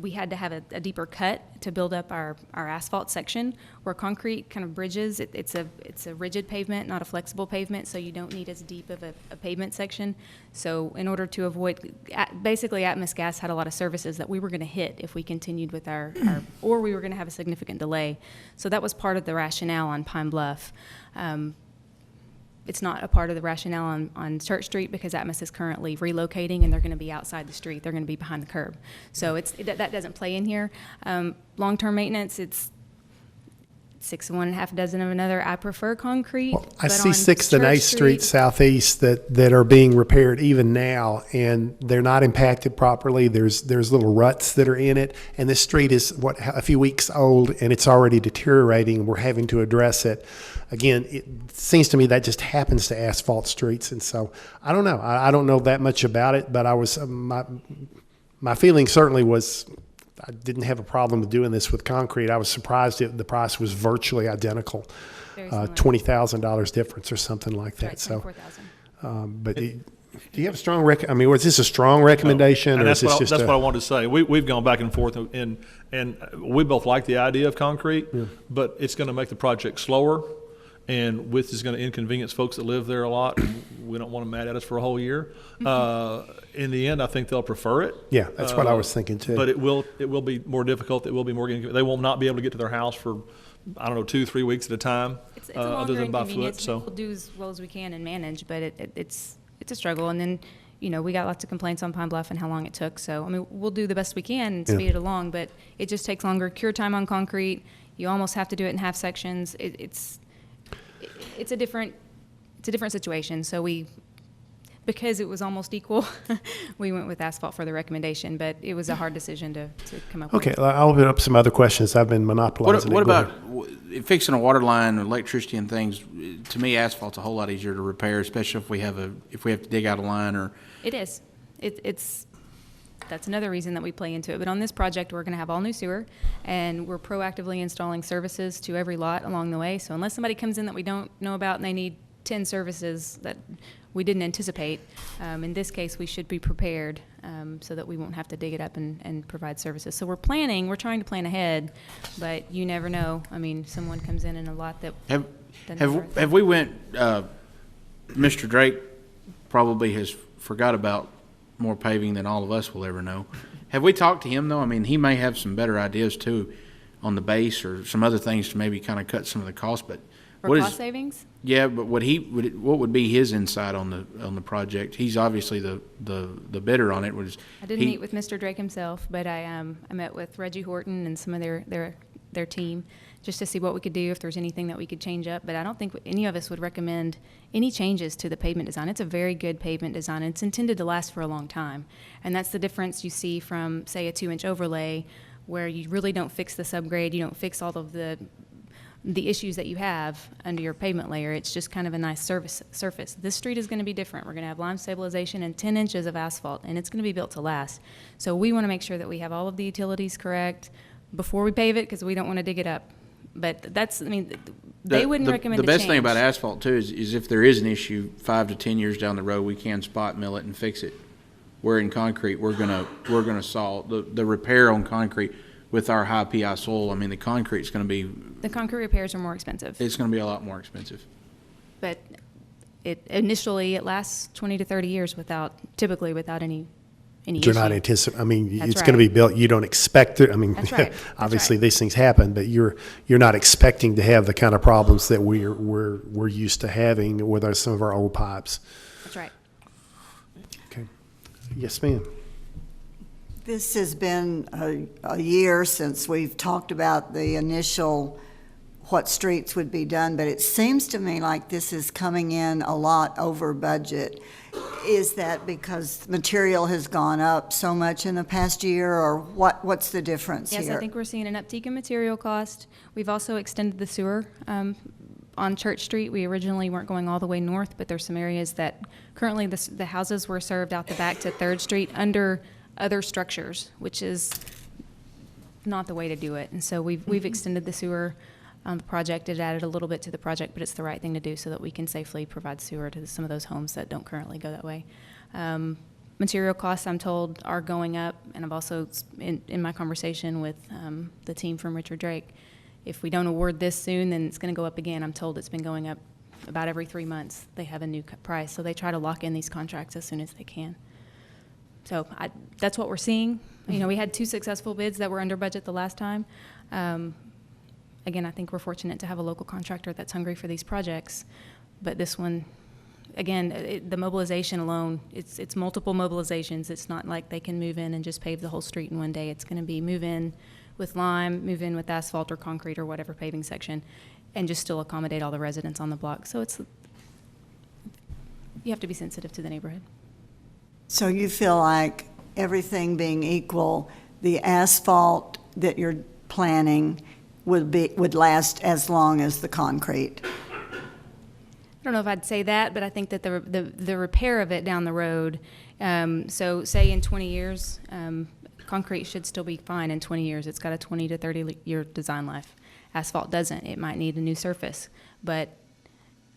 we had to have a deeper cut to build up our asphalt section, where concrete kind of bridges. It's a rigid pavement, not a flexible pavement, so you don't need as deep of a pavement section. So in order to avoid, basically Atmos Gas had a lot of services that we were going to hit if we continued with or we were going to have a significant delay. So that was part of the rationale on Pine Bluff. It's not a part of the rationale on Church Street because Atmos is currently relocating and they're going to be outside the street. They're going to be behind the curb. So that doesn't play in here. Long-term maintenance, it's 6 of one and a half dozen of another. I prefer concrete. Well, I see 6th and 8th Street Southeast that are being repaired even now, and they're not impacted properly. There's little ruts that are in it, and this street is a few weeks old, and it's already deteriorating. We're having to address it. Again, it seems to me that just happens to asphalt streets, and so I don't know. I don't know that much about it, but I was my feeling certainly was I didn't have a problem with doing this with concrete. I was surprised the price was virtually identical, Very similar. $20,000 difference or something like that. Right, So, 24,000. but do you have a strong I mean, was this a strong recommendation, And or is this just that's what I wanted to say. We've gone back and forth, and we both like the idea of concrete, but it's going to make the project slower, and width is going to inconvenience folks that live there a lot. And we don't want them mad at us for a whole year. In the end, I think they'll prefer it. Yeah, that's what I was thinking too. But it will be more difficult. It will be more. They will not be able to get to their house for, I don't know, 2-3 weeks at a time. It's a other longer than by foot. inconvenience. So We'll do as well as we can and manage, but it's a struggle. And then, we got lots of complaints on Pine Bluff and how long it took. So, I mean, we'll do the best we can and speed it along, but it just takes longer. Cure time on concrete, you almost have to do it in half sections. It's a different situation. So because it was almost equal, we went with asphalt for the recommendation, but it was a hard decision to come up with. Okay, I'll open up some other questions. I've been monopolizing. What it. Go ahead. about fixing a water line, electricity, and things? To me, asphalt's a whole lot easier to repair, especially if we have to dig out a line or. It is. That's another reason that we play into it. But on this project, we're going to have all new sewer, and we're proactively installing services to every lot along the way. So unless somebody comes in that we don't know about and they need 10 services that we didn't anticipate, in this case, we should be prepared so that we won't have to dig it up and provide services. So we're trying to plan ahead, but you never know. I mean, someone comes in a lot that Have we went? Mr. Drake probably has forgot about more paving than all of us will ever know. Have we talked to him though? I mean, he may have some better ideas too on the base or some other things to maybe kind of cut some of the costs. But for cost savings. Yeah, but what would be his insight on the project? He's obviously the bidder on it. I didn't meet with Mr. Drake himself, but I met with Reggie Horton and some of their team just to see what we could do, if there's anything that we could change up. But I don't think any of us would recommend any changes to the pavement design. It's a very good pavement design, and it's intended to last for a long time. And that's the difference you see from, say, a 2-inch overlay, where you really don't fix the subgrade, you don't fix all of the issues that you have under your pavement layer. It's just kind of a nice surface. This street is going to be different. We're going to have lime stabilization and 10 inches of asphalt, and it's going to be built to last. So we want to make sure that we have all of the utilities correct before we pave it, because we don't want to dig it up. But they wouldn't recommend the best change. thing about asphalt too is if there is an issue 5 to 10 years down the road, we can spot mill it and fix it. Where in concrete, we're gonna solve the repair on concrete with our high PI soil. I mean, the concrete's going to be. The concrete repairs are more expensive. It's going to be a lot more expensive. But it lasts 20 to 30 years typically without any You're not anticipating. I mean, That's it's going to be built. You don't expect it. I mean, That's right. obviously these things happen, but you're not expecting to have the kind of problems that we're used to having with some of our old pipes. That's right. Okay. Yes, ma'am. This has been a year since we've talked about the initial what streets would be done, but it seems to me like this is coming in a lot over budget. Is that because material has gone up so much in the past year, or what's the difference here? Yes, I think we're seeing an uptick in material cost. We've also extended the sewer on Church Street. We originally weren't going all the way north, but there's some areas that currently the houses were served out the back to 3rd Street under other structures, which is not the way to do it. And so we've extended the sewer project. It added a little bit to the project, but it's the right thing to do so that we can safely provide sewer to some of those homes that don't currently go that way. Material costs, I'm told, are going up, and I've also, in my conversation with the team from Richard Drake, if we don't award this soon, then it's going to go up again. I'm told it's been going up about every 3 months. They have a new price, so they try to lock in these contracts as soon as they can. So that's what we're seeing. You know, we had 2 successful bids that were under budget the last time. Again, I think we're fortunate to have a local contractor that's hungry for these projects. But this one, again, the mobilization alone, it's multiple mobilizations. It's not like they can move in and just pave the whole street in one day. It's going to be move in with lime, move in with asphalt or concrete or whatever paving section, and just still accommodate all the residents on the block. So you have to be sensitive to the neighborhood. So you feel like, everything being equal, the asphalt that you're planning would last as long as the concrete? I don't know if I'd say that, but I think that the repair of it down the road, so say in 20 years, Concrete should still be fine in 20 years. It's got a 20 to 30-year design life. Asphalt doesn't. It might need a new surface. But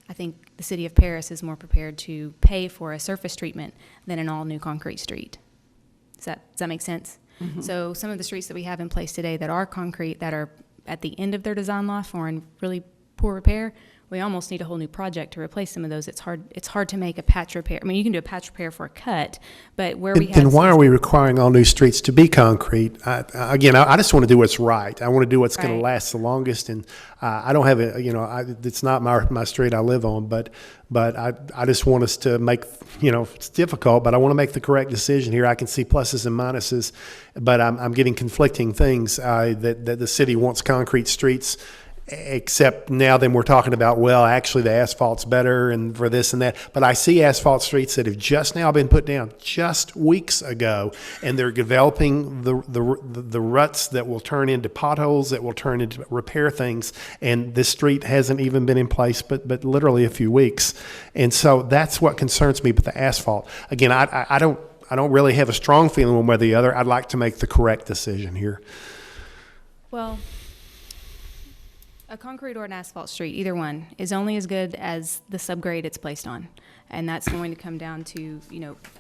I think the city of Paris is more prepared to pay for a surface treatment than an all-new concrete street. Does that make sense? Mm-hmm. So some of the streets that we have in place today that are concrete, that are at the end of their design life or in really poor repair, we almost need a whole new project to replace some of those. It's hard to make a patch repair. I mean, you can do a patch repair for a cut, but where we have... Then why are we requiring all new streets to be concrete? I just want to do what's right. I want to do what's going to Right. last the longest, and I don't have it's not my street I live on, but I just want us to make, it's difficult, but I want to make the correct decision here. I can see pluses and minuses, but I'm getting conflicting things, that the city wants concrete streets, except now then we're talking about, well, actually the asphalt's better and for this and that. But I see asphalt streets that have just now been put down just weeks ago, and they're developing the ruts that will turn into potholes, that will turn into repair things. And this street hasn't even been in place but literally a few weeks. And so that's what concerns me. But the asphalt, again, I don't really have a strong feeling one way or the other. I'd like to make the correct decision here. Well, a concrete or an asphalt street, either one, is only as good as the subgrade it's placed on. And that's going to come down to,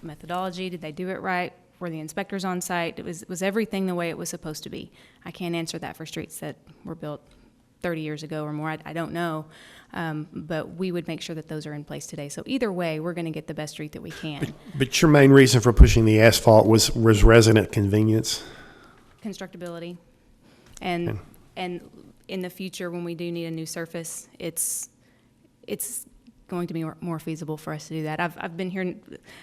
methodology. Did they do it right? Were the inspectors on site? Was everything the way it was supposed to be? I can't answer that for streets that were built 30 years ago or more. I don't know. But we would make sure that those are in place today. So either way, we're going to get the best street that we can. But your main reason for pushing the asphalt was resident convenience? Constructability. And in the future, when we do need a new surface, it's going to be more feasible for us to do that. I've been here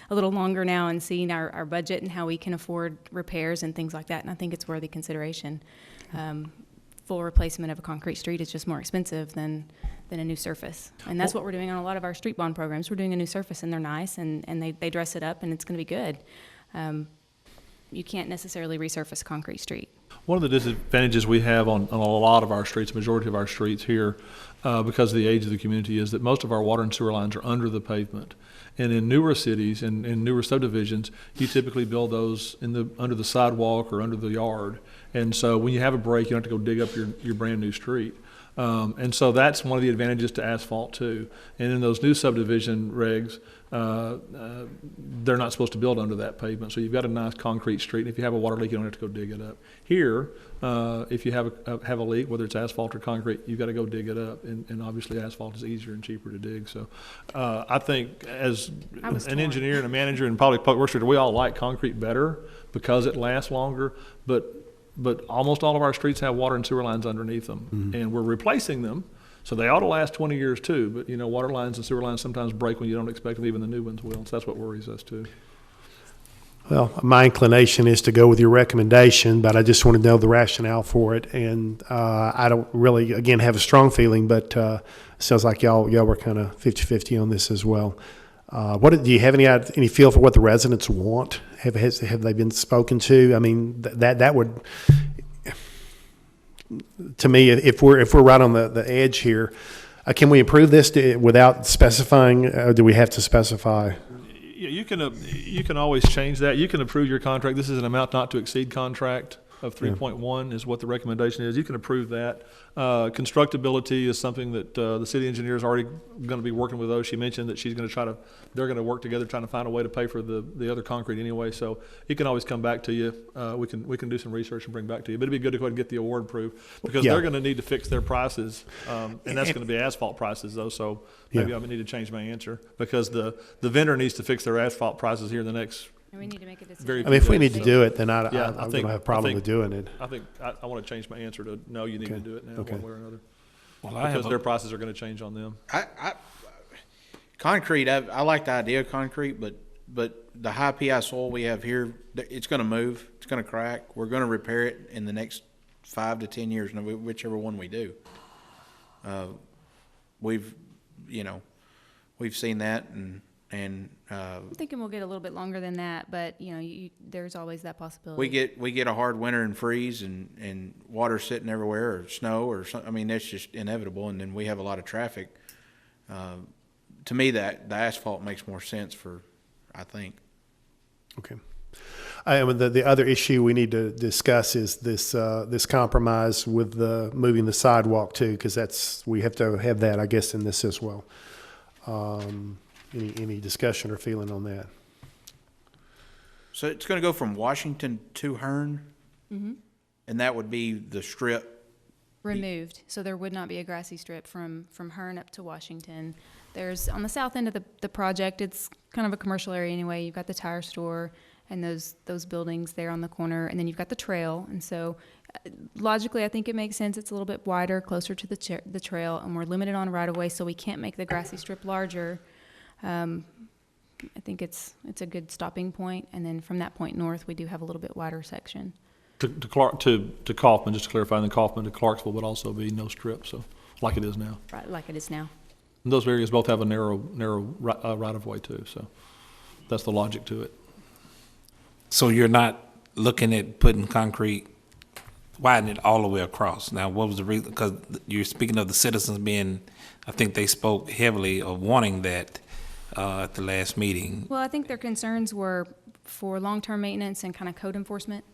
a little longer now and seeing our budget and how we can afford repairs and things like that, and I think it's worthy consideration. Full replacement of a concrete street is just more expensive than a new surface, and that's what we're doing on a lot of our street bond programs. We're doing a new surface, and they're nice, and they dress it up, and it's going to be good. You can't necessarily resurface a concrete street. One of the disadvantages we have on a lot of our streets, majority of our streets here, because of the age of the community, is that most of our water and sewer lines are under the pavement. And in newer cities and in newer subdivisions, you typically build those under the sidewalk or under the yard. And so when you have a break, you don't have to go dig up your brand new street. And so that's one of the advantages to asphalt too. And in those new subdivision regs, they're not supposed to build under that pavement. So you've got a nice concrete street. And if you have a water leak, you don't have to go dig it up. Here, if you have a leak, whether it's asphalt or concrete, you've got to go dig it up. And obviously asphalt is easier and cheaper to dig. So I think as an engineer and a manager and public works director, we all like concrete better because it lasts longer. But almost all of our streets have water and sewer lines underneath them. Mm-hmm. And we're replacing them. So they ought to last 20 years too, but water lines and sewer lines sometimes break when you don't expect them, even the new ones will. So that's what worries us too. Well, my inclination is to go with your recommendation, but I just want to know the rationale for it. And I don't really, again, have a strong feeling, but it sounds like y'all were kind of 50-50 on this as well. Do you have any feel for what the residents want? Have they been spoken to? I mean, that would, to me, if we're right on the edge here, can we improve this without specifying? Do we have to specify? Yeah, you can always change that. You can approve your contract. This is an amount not to exceed contract of 3.1 is what the recommendation is. You can approve that. Constructability is something that the city engineer is already going to be working with those. She mentioned that they're going to work together trying to find a way to pay for the other concrete anyway. So it can always come back to you. We can do some research and bring back to you. But it'd be good to go ahead and get the award approved because they're going to need to fix their prices, and that's going to be asphalt prices though. So maybe I need to change my answer because the vendor needs to fix their asphalt prices here in the next. And we need to make a decision. If we need to do it, then I'm going to have a problem with doing it. I think I want to change my answer to no, you need to do it now one way or another. Well, because their prices are going to change on them. Concrete, I like the idea of concrete, but the high PI soil we have here, it's going to move. It's going to crack. We're going to repair it in the next 5 to 10 years, whichever one we do. We've seen that and I'm thinking we'll get a little bit longer than that, but there's always that possibility. We get a hard winter and freeze and water sitting everywhere or snow or something. I mean, that's just inevitable. And then we have a lot of traffic. To me, that the asphalt makes more sense I think. Okay. The other issue we need to discuss is this compromise with moving the sidewalk too, because we have to have that, I guess, in this as well. Any discussion or feeling on that? So it's going to go from Washington to Hearn, Mm-hmm. and that would be the strip. Removed, so there would not be a grassy strip from Hearn up to Washington. There's, on the south end of the project, it's kind of a commercial area anyway. You've got the tire store and those buildings there on the corner, and then you've got the trail. And so logically, I think it makes sense. It's a little bit wider, closer to the trail, and we're limited on right-of-way, so we can't make the grassy strip larger. I think it's a good stopping point, and then from that point north, we do have a little bit wider section. To Kaufman, just to clarify, then Kaufman to Clarksville would also be no strip, so, like it is now. Right, like it is now. And those areas both have a narrow right-of-way too, so that's the logic to it. So you're not looking at putting concrete, widen it all the way across. Now, what was the reason? Because you're speaking of the citizens being, I think they spoke heavily of wanting that at the last meeting. Well, I think their concerns were for long-term maintenance and kind of code enforcement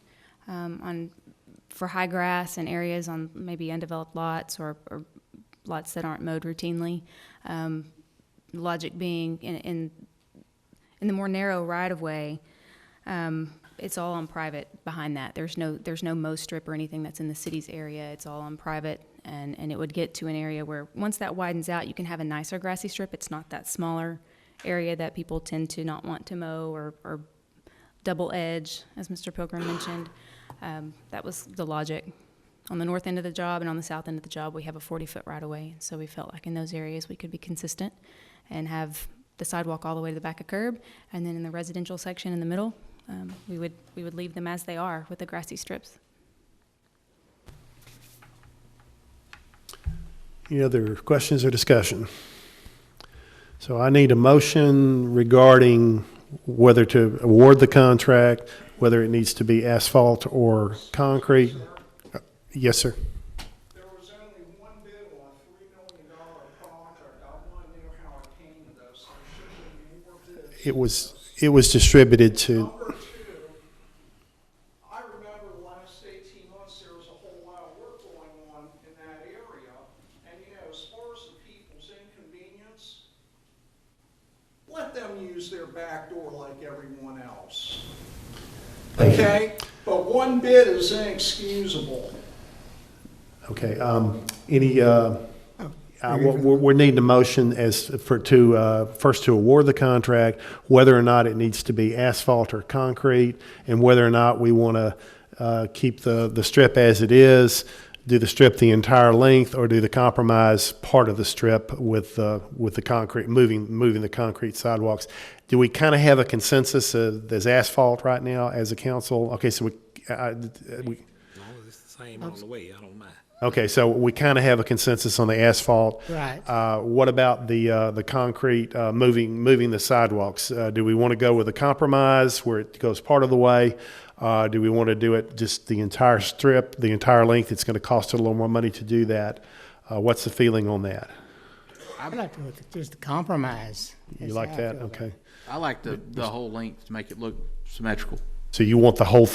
for high grass and areas on maybe undeveloped lots or lots that aren't mowed routinely. Logic being in the more narrow right-of-way, it's all on private behind that. There's no mow strip or anything that's in the city's area. It's all on private, and it would get to an area where once that widens out, you can have a nicer grassy strip. It's not that smaller area that people tend to not want to mow or double edge, as Mr. Pilgrim mentioned. That was the logic. On the north end of the job and on the south end of the job, we have a 40-foot right-of-way, so we felt like in those areas we could be consistent and have the sidewalk all the way to the back of curb, and then in the residential section in the middle, we would leave them as they are with the grassy strips. Any other questions or discussion? So I need a motion regarding whether to award the contract, whether it needs to be asphalt or concrete. Yes, sir. There was only one bid on a $3 million contract. I want to know how it came to this. There should be more bids. It was distributed to. Number two, I remember the last 18 months, there was a whole lot of work going on in that area. And, as far as the people's inconvenience, let them use their back door like everyone else. Okay? But one bid is inexcusable. Okay, we're needing a motion first to award the contract, whether or not it needs to be asphalt or concrete, and whether or not we want to keep the strip as it is, do the strip the entire length, or do the compromise part of the strip with the concrete, moving the concrete sidewalks. Do we kind of have a consensus? There's asphalt right now as a council. Okay, so we No, it's the same on the way. I don't mind. Okay, so we kind of have a consensus on the asphalt. Right. What about the concrete, moving the sidewalks? Do we want to go with a compromise where it goes part of the way? Do we want to do it just the entire strip, the entire length? It's going to cost a little more money to do that. What's the feeling on that? I'd like to just the compromise. You like that? Okay. I like the whole length to make it look symmetrical. So you want the whole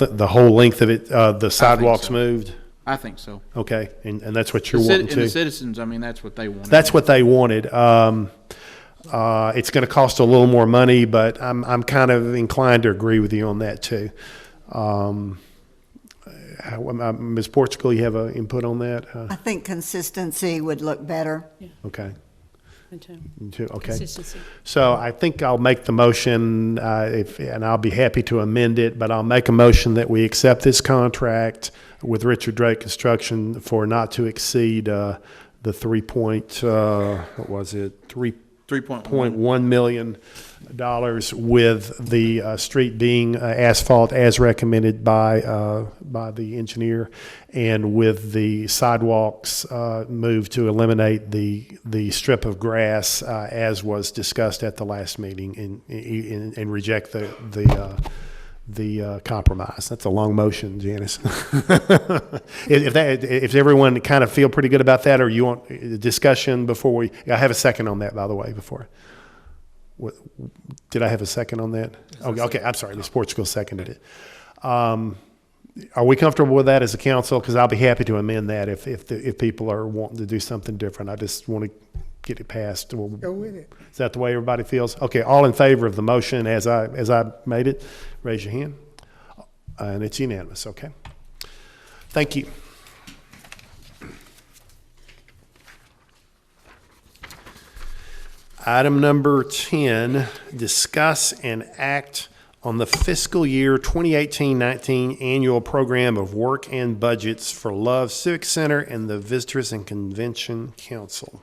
length of it, the sidewalks so. moved? I think so. Okay, and that's what you're wanting to? And the citizens, I mean, that's what they wanted. That's what they wanted. It's going to cost a little more money, but I'm kind of inclined to agree with you on that too. Ms. Portugal, you have an input on that? I think consistency would look better. Okay. Me too. Okay. Consistency. So I think I'll make the motion, and I'll be happy to amend it, but I'll make a motion that we accept this contract with Richard Drake Construction for not to exceed the $3.1 million with the street being asphalt as recommended by the engineer, and with the sidewalks moved to eliminate the strip of grass as was discussed at the last meeting, and reject the compromise. That's a long motion, Janice. If everyone kind of feel pretty good about that, or you want a discussion before I have a second on that, by the way, before. Did I have a second on that? Okay, I'm sorry, Ms. Portugal seconded it. Are we comfortable with that as a council? Because I'll be happy to amend that if people are wanting to do something different. I just want to get it passed. Go with it. Is that the way everybody feels? Okay, all in favor of the motion as I made it, raise your hand. And it's unanimous, okay? Thank you. Item number 10, discuss and act on the fiscal year 2018-19 annual program of work and budgets for Love Civic Center and the Visitors and Convention Council.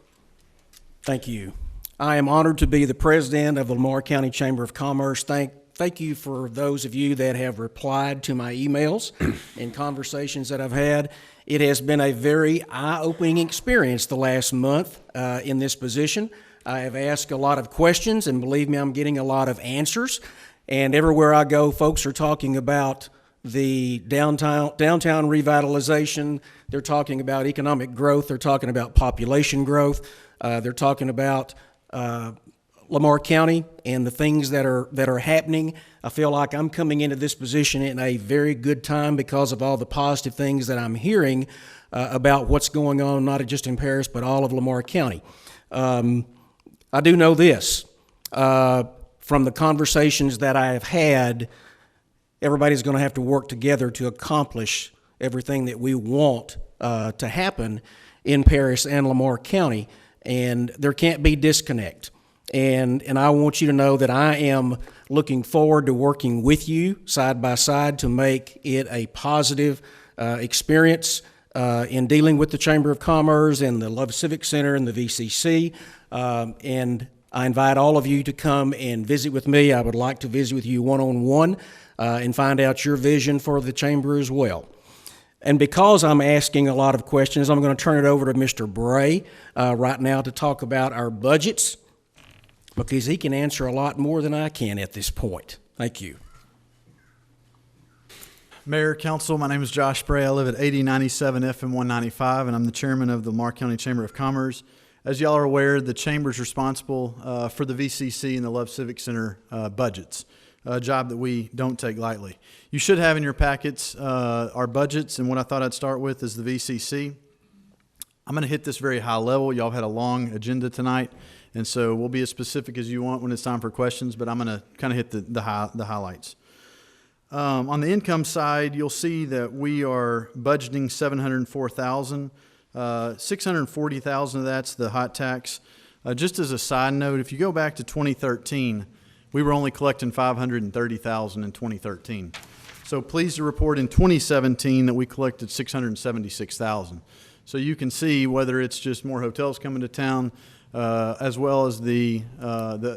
Thank you. I am honored to be the president of the Lamar County Chamber of Commerce. Thank you for those of you that have replied to my emails and conversations that I've had. It has been a very eye-opening experience the last month in this position. I have asked a lot of questions, and believe me, I'm getting a lot of answers. And everywhere I go, folks are talking about the downtown revitalization. They're talking about economic growth. They're talking about population growth. They're talking about Lamar County and the things that are happening. I feel like I'm coming into this position in a very good time because of all the positive things that I'm hearing about what's going on, not just in Paris, but all of Lamar County. I do know this. From the conversations that I have had, everybody's going to have to work together to accomplish everything that we want to happen in Paris and Lamar County, and there can't be disconnect. And I want you to know that I am looking forward to working with you side by side to make it a positive experience in dealing with the Chamber of Commerce and the Love Civic Center and the VCC. And I invite all of you to come and visit with me. I would like to visit with you one-on-one and find out your vision for the chamber as well. And because I'm asking a lot of questions, I'm going to turn it over to Mr. Bray right now to talk about our budgets, because he can answer a lot more than I can at this point. Thank you. Mayor, Council, my name is Josh Bray. I live at 8097 FM 195, and I'm the chairman of the Lamar County Chamber of Commerce. As y'all are aware, the chamber is responsible for the VCC and the Love Civic Center budgets, a job that we don't take lightly. You should have in your packets our budgets, and what I thought I'd start with is the VCC. I'm going to hit this very high level. Y'all have had a long agenda tonight, and so we'll be as specific as you want when it's time for questions, but I'm going to kind of hit the highlights. On the income side, you'll see that we are budgeting $704,000. $640,000 of that's the hot tax. Just as a side note, if you go back to 2013, we were only collecting $530,000 in 2013. So pleased to report in 2017 that we collected $676,000. So you can see whether it's just more hotels coming to town, as well as the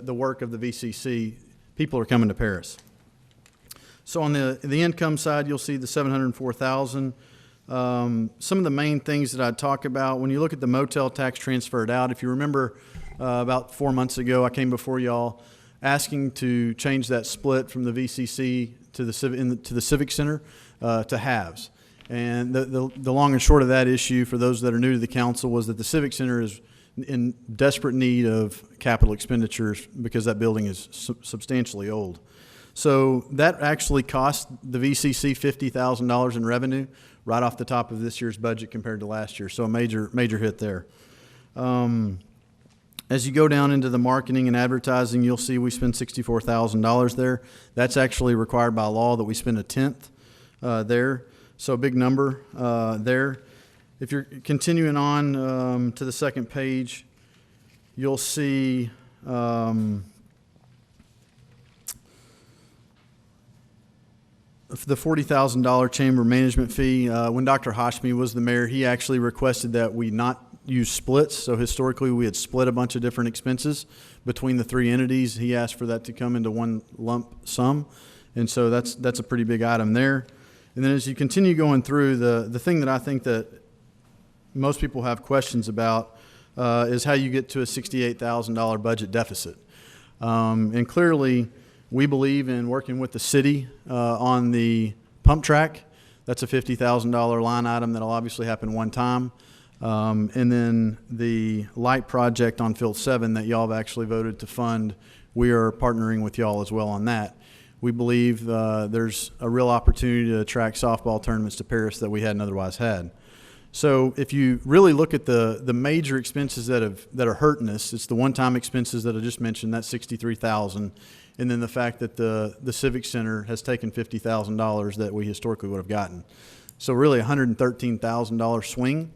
work of the VCC, people are coming to Paris. So on the income side, you'll see the $704,000. Some of the main things that I'd talk about, when you look at the motel tax transferred out, if you remember about 4 months ago, I came before y'all asking to change that split from the VCC to the Civic Center to halves. And the long and short of that issue, for those that are new to the council, was that the Civic Center is in desperate need of capital expenditures because that building is substantially old. So that actually cost the VCC $50,000 in revenue right off the top of this year's budget compared to last year. So a major hit there. As you go down into the marketing and advertising, you'll see we spend $64,000 there. That's actually required by law that we spend a tenth there. So a big number there. If you're continuing on to the second page, you'll see the $40,000 chamber management fee. When Dr. Hashmi was the mayor, he actually requested that we not use splits. So historically, we had split a bunch of different expenses between the three entities. He asked for that to come into one lump sum. And so that's a pretty big item there. And then as you continue going through, the thing that I think that most people have questions about is how you get to a $68,000 budget deficit. And clearly, we believe in working with the city on the pump track. That's a $50,000 line item that'll obviously happen one time. And then the light project on Field 7 that y'all have actually voted to fund, we are partnering with y'all as well on that. we believe there's a real opportunity to attract softball tournaments to Paris that we hadn't otherwise had. So if you really look at the major expenses that are hurting us, it's the one-time expenses that I just mentioned, that's $63,000, and then the fact that the Civic Center has taken $50,000 that we historically would have gotten. So really a $113,000 swing,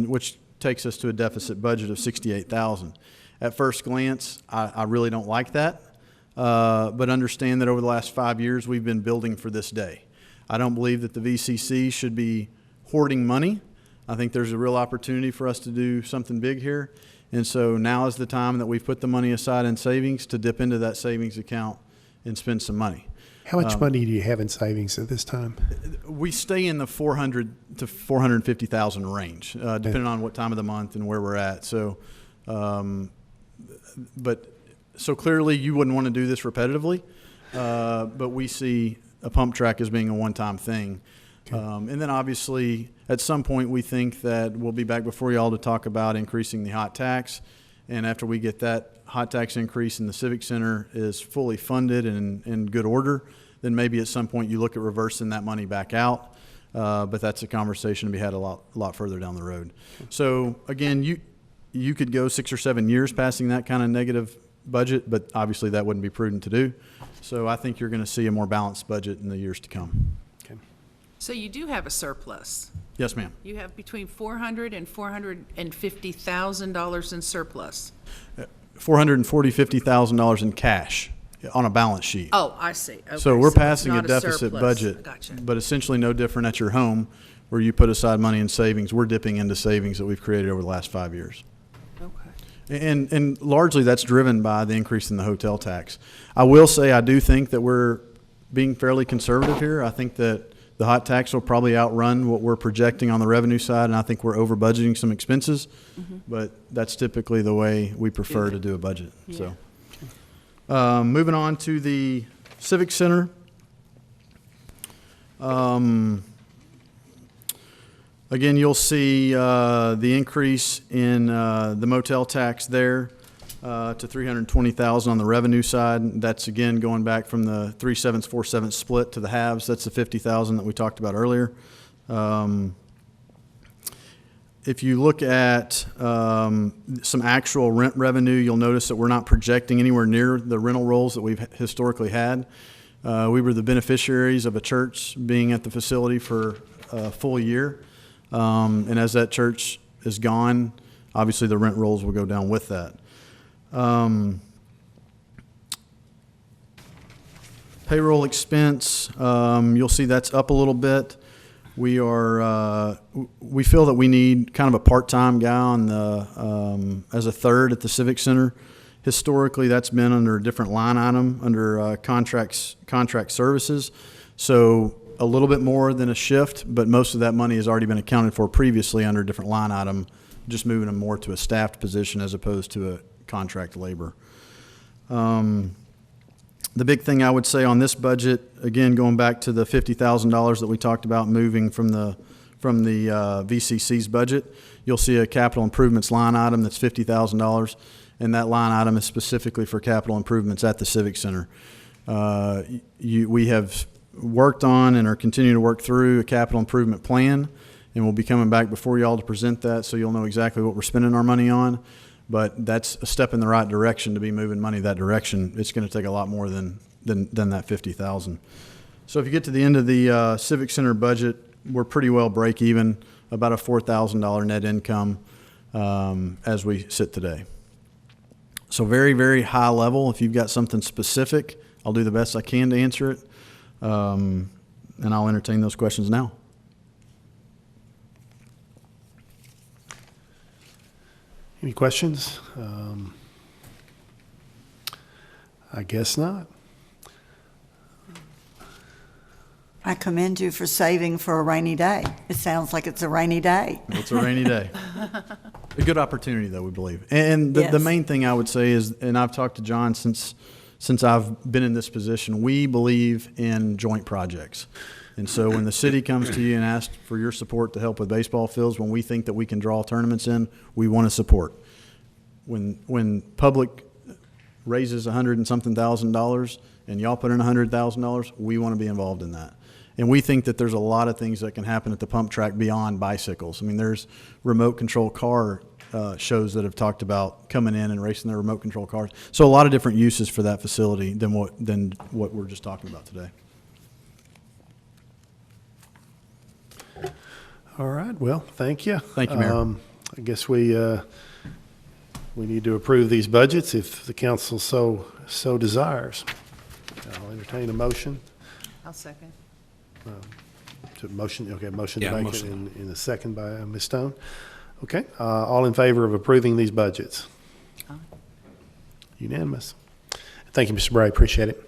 which takes us to a deficit budget of $68,000. At first glance, I really don't like that, but understand that over the last 5 years we've been building for this day. I don't believe that the VCC should be hoarding money. I think there's a real opportunity for us to do something big here. And so now is the time that we've put the money aside in savings to dip into that savings account and spend some money. How much money do you have in savings at this time? We stay in the 400 to 450,000 range, depending on what time of the month and where we're at. So, so clearly you wouldn't want to do this repetitively, but we see a pump track as being a one-time thing. And then obviously at some point we think that we'll be back before y'all to talk about increasing the hot tax. And after we get that hot tax increase and the Civic Center is fully funded and in good order, then maybe at some point you look at reversing that money back out. But that's a conversation to be had a lot further down the road. So again, you could go 6 or 7 years passing that kind of negative budget, but obviously that wouldn't be prudent to do. So I think you're going to see a more balanced budget in the years to come. So you do have a surplus. Yes, ma'am. You have between $400,000 and $450,000 in surplus. $50,000 in cash on a balance sheet. Oh, I see. Okay, so we're it's passing a not deficit surplus. budget, Gotcha. but essentially no different at your home where you put aside money in savings. We're dipping into savings that we've created over the last 5 years. Okay. And largely that's driven by the increase in the hotel tax. I will say I do think that we're being fairly conservative here. I think that the hot tax will probably outrun what we're projecting on the revenue side, and I think we're over budgeting some expenses, but that's typically the way we prefer to do a budget. Yeah. So, moving on to the Civic Center. Again, you'll see the increase in the motel tax there to $320,000 on the revenue side. That's again going back from the 3/7, 4/7 split to the halves. That's the $50,000 that we talked about earlier. If you look at some actual rent revenue, you'll notice that we're not projecting anywhere near the rental rolls that we've historically had. We were the beneficiaries of a church being at the facility for a full year. And as that church is gone, obviously the rent rolls will go down with that. Payroll expense, you'll see that's up a little bit. We feel that we need kind of a part-time guy on the as a third at the Civic Center. Historically, that's been under a different line item under contract services. So a little bit more than a shift, but most of that money has already been accounted for previously under a different line item, just moving them more to a staffed position as opposed to a contract labor. The big thing I would say on this budget, again, going back to the $50,000 that we talked about moving from the VCC's budget, you'll see a capital improvements line item that's $50,000, and that line item is specifically for capital improvements at the Civic Center. We have worked on and are continuing to work through a capital improvement plan, and we'll be coming back before y'all to present that so you'll know exactly what we're spending our money on. But that's a step in the right direction to be moving money that direction. It's going to take a lot more than that $50,000. So if you get to the end of the Civic Center budget, we're pretty well break even, about a $4,000 net income as we sit today. So very, very high level. If you've got something specific, I'll do the best I can to answer it, and I'll entertain those questions now. Any questions? I guess not. I commend you for saving for a rainy day. It sounds like it's a rainy day. It's a rainy day. A good opportunity, though, we believe. And the main thing I would say is, and I've talked to John since I've been in this position, we believe in joint projects. And so when the city comes to you and asks for your support to help with baseball fields, when we think that we can draw tournaments in, we want to support. When public raises $100 and something thousand, and y'all put in $100,000, we want to be involved in that. And we think that there's a lot of things that can happen at the pump track beyond bicycles. I mean, there's remote control car shows that have talked about coming in and racing their remote control cars. So a lot of different uses for that facility than what we're just talking about today. All right, well, thank you. Thank you, Mayor. I guess we need to approve these budgets if the council so desires. I'll entertain a motion. I'll second. Motion to Yeah, make it motion. in a second by Ms. Stone. Okay, all in favor of approving these budgets? Aye. Unanimous. Thank you, Mr. Bray, appreciate it.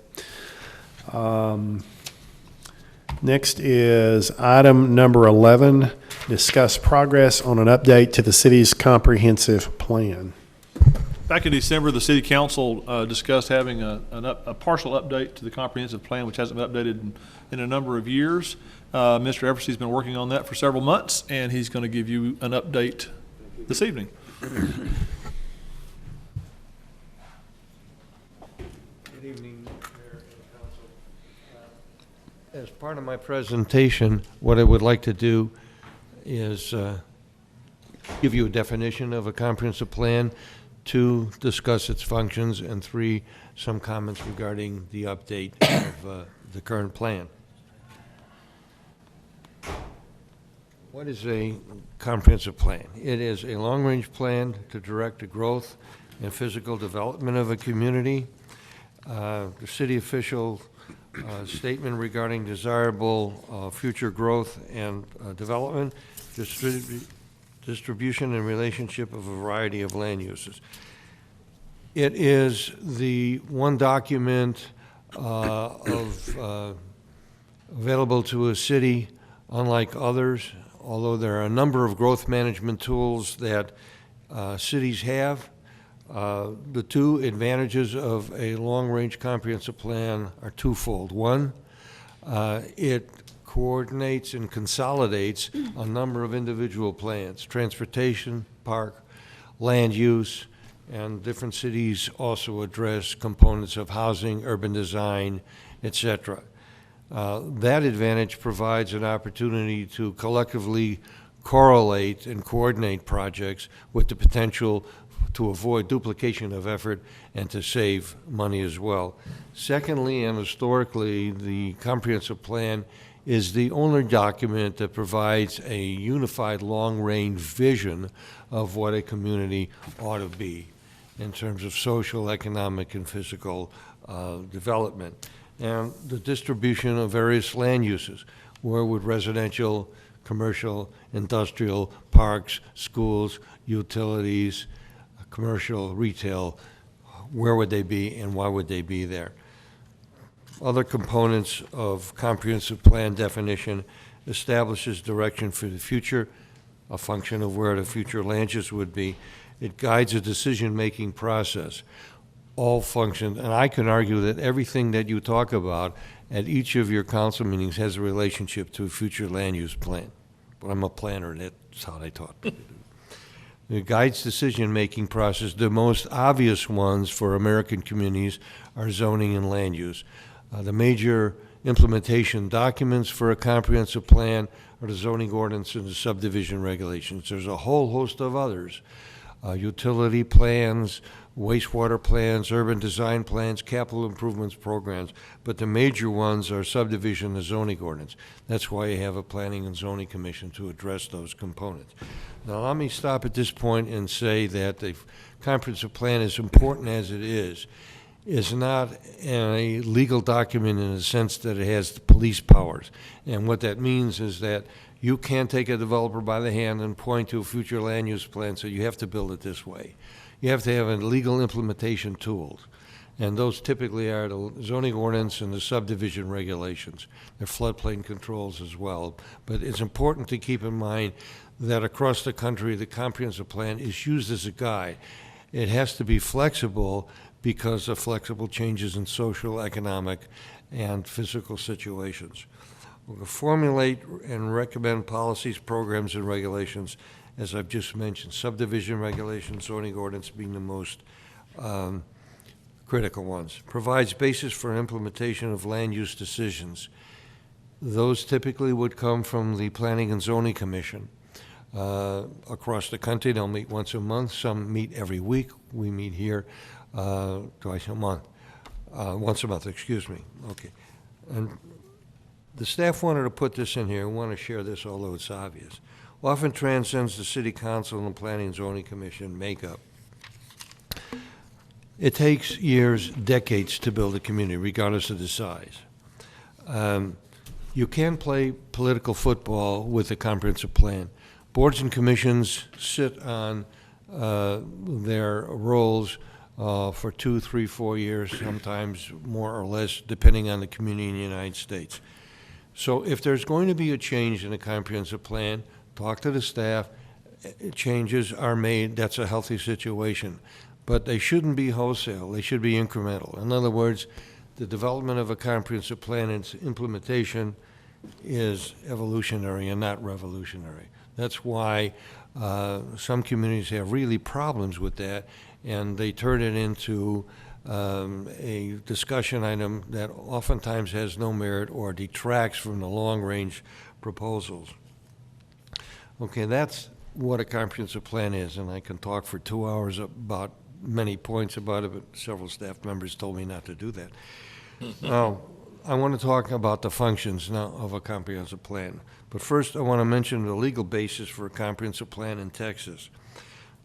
Next is item number 11, discuss progress on an update to the city's comprehensive plan. Back in December, the city council discussed having a partial update to the comprehensive plan, which hasn't been updated in a number of years. Mr. Eversey's been working on that for several months, and he's going to give you an update this evening. Good evening, Mayor and Council. As part of my presentation, what I would like to do is give you a definition of a comprehensive plan, 2, discuss its functions, and 3, some comments regarding the update of the current plan. What is a comprehensive plan? It is a long-range plan to direct the growth and physical development of a community. The city official statement regarding desirable future growth and development, distribution and relationship of a variety of land uses. It is the one document available to a city, unlike others, although there are a number of growth management tools that cities have. The 2 advantages of a long-range comprehensive plan are twofold. One, it coordinates and consolidates a number of individual plans, transportation, park, land use, and different cities also address components of housing, urban design, etc. That advantage provides an opportunity to collectively correlate and coordinate projects with the potential to avoid duplication of effort and to save money as well. Secondly, and historically, the comprehensive plan is the only document that provides a unified long-range vision of what a community ought to be in terms of social, economic, and physical development. And the distribution of various land uses, where would residential, commercial, industrial, parks, schools, utilities, commercial, retail, where would they be and why would they be there? Other components of comprehensive plan definition establishes direction for the future, a function of where the future land use would be. It guides a decision-making process. All functions, and I can argue that everything that you talk about at each of your council meetings has a relationship to a future land use plan. But I'm a planner, and that's how they talk. It guides decision-making process. The most obvious ones for American communities are zoning and land use. The major implementation documents for a comprehensive plan are the zoning ordinance and the subdivision regulations. There's a whole host of others. Utility plans, wastewater plans, urban design plans, capital improvements programs, but the major ones are subdivision and zoning ordinance. That's why you have a planning and zoning commission to address those components. Now let me stop at this point and say that the comprehensive plan, as important as it is not a legal document in the sense that it has the police powers. And what that means is that you can't take a developer by the hand and point to a future land use plan, so you have to build it this way. You have to have a legal implementation tools, and those typically are the zoning ordinance and the subdivision regulations. They're floodplain controls as well. But it's important to keep in mind that across the country, the comprehensive plan is used as a guide. It has to be flexible because of flexible changes in social, economic, and physical situations. We'll formulate and recommend policies, programs, and regulations, as I've just mentioned, subdivision regulations, zoning ordinance being the most critical ones. Provides basis for implementation of land use decisions. Those typically would come from the Planning and Zoning Commission. Across the country, they'll meet once a month. Some meet every week. We meet here twice a month. Once a month, excuse me. Okay. And the staff wanted to put this in here. I want to share this, although it's obvious. Often transcends the City Council and the Planning and Zoning Commission makeup. It takes years, decades to build a community, regardless of the size. You can play political football with a comprehensive plan. Boards and commissions sit on their roles for 2, 3, 4 years, sometimes more or less, depending on the community in the United States. So if there's going to be a change in the comprehensive plan, talk to the staff. Changes are made. That's a healthy situation. But they shouldn't be wholesale. They should be incremental. In other words, the development of a comprehensive plan and its implementation is evolutionary and not revolutionary. That's why some communities have really problems with that, and they turn it into a discussion item that oftentimes has no merit or detracts from the long-range proposals. Okay, that's what a comprehensive plan is, and I can talk for 2 hours about many points about it, but several staff members told me not to do that. Now, I want to talk about the functions now of a comprehensive plan. But first, I want to mention the legal basis for a comprehensive plan in Texas.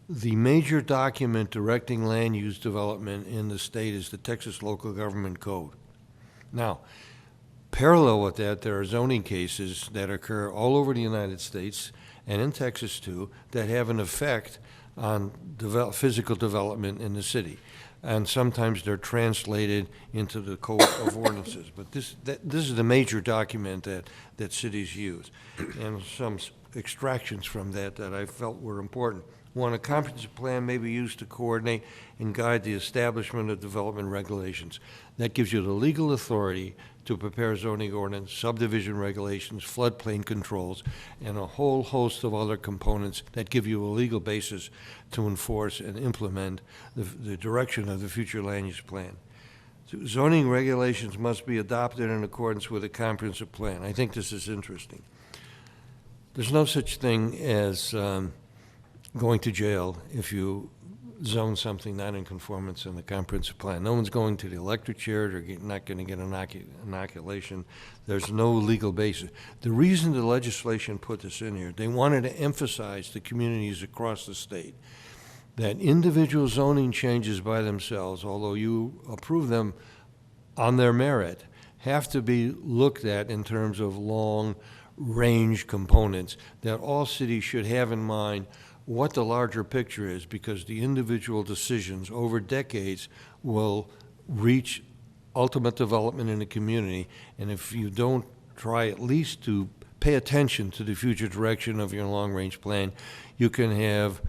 The major document directing land use development in the state is the Texas Local Government Code. Now, parallel with that, there are zoning cases that occur all over the United States and in Texas too that have an effect on physical development in the city. And sometimes they're translated into the Code of Ordinances. But this is the major document that cities use. And some extractions from that I felt were important. One, a comprehensive plan may be used to coordinate and guide the establishment of development regulations. That gives you the legal authority to prepare zoning ordinance, subdivision regulations, floodplain controls, and a whole host of other components that give you a legal basis to enforce and implement the direction of the future land use plan. Zoning regulations must be adopted in accordance with a comprehensive plan. I think this is interesting. There's no such thing as going to jail if you zone something not in conformance in the comprehensive plan. No one's going to the electric chair. They're not going to get inoculation. There's no legal basis. The reason the legislation put this in here, they wanted to emphasize to communities across the state that individual zoning changes by themselves, although you approve them on their merit, have to be looked at in terms of long-range components, that all cities should have in mind what the larger picture is, because the individual decisions over decades will reach ultimate development in the community. And if you don't try at least to pay attention to the future direction of your long-range plan, you can have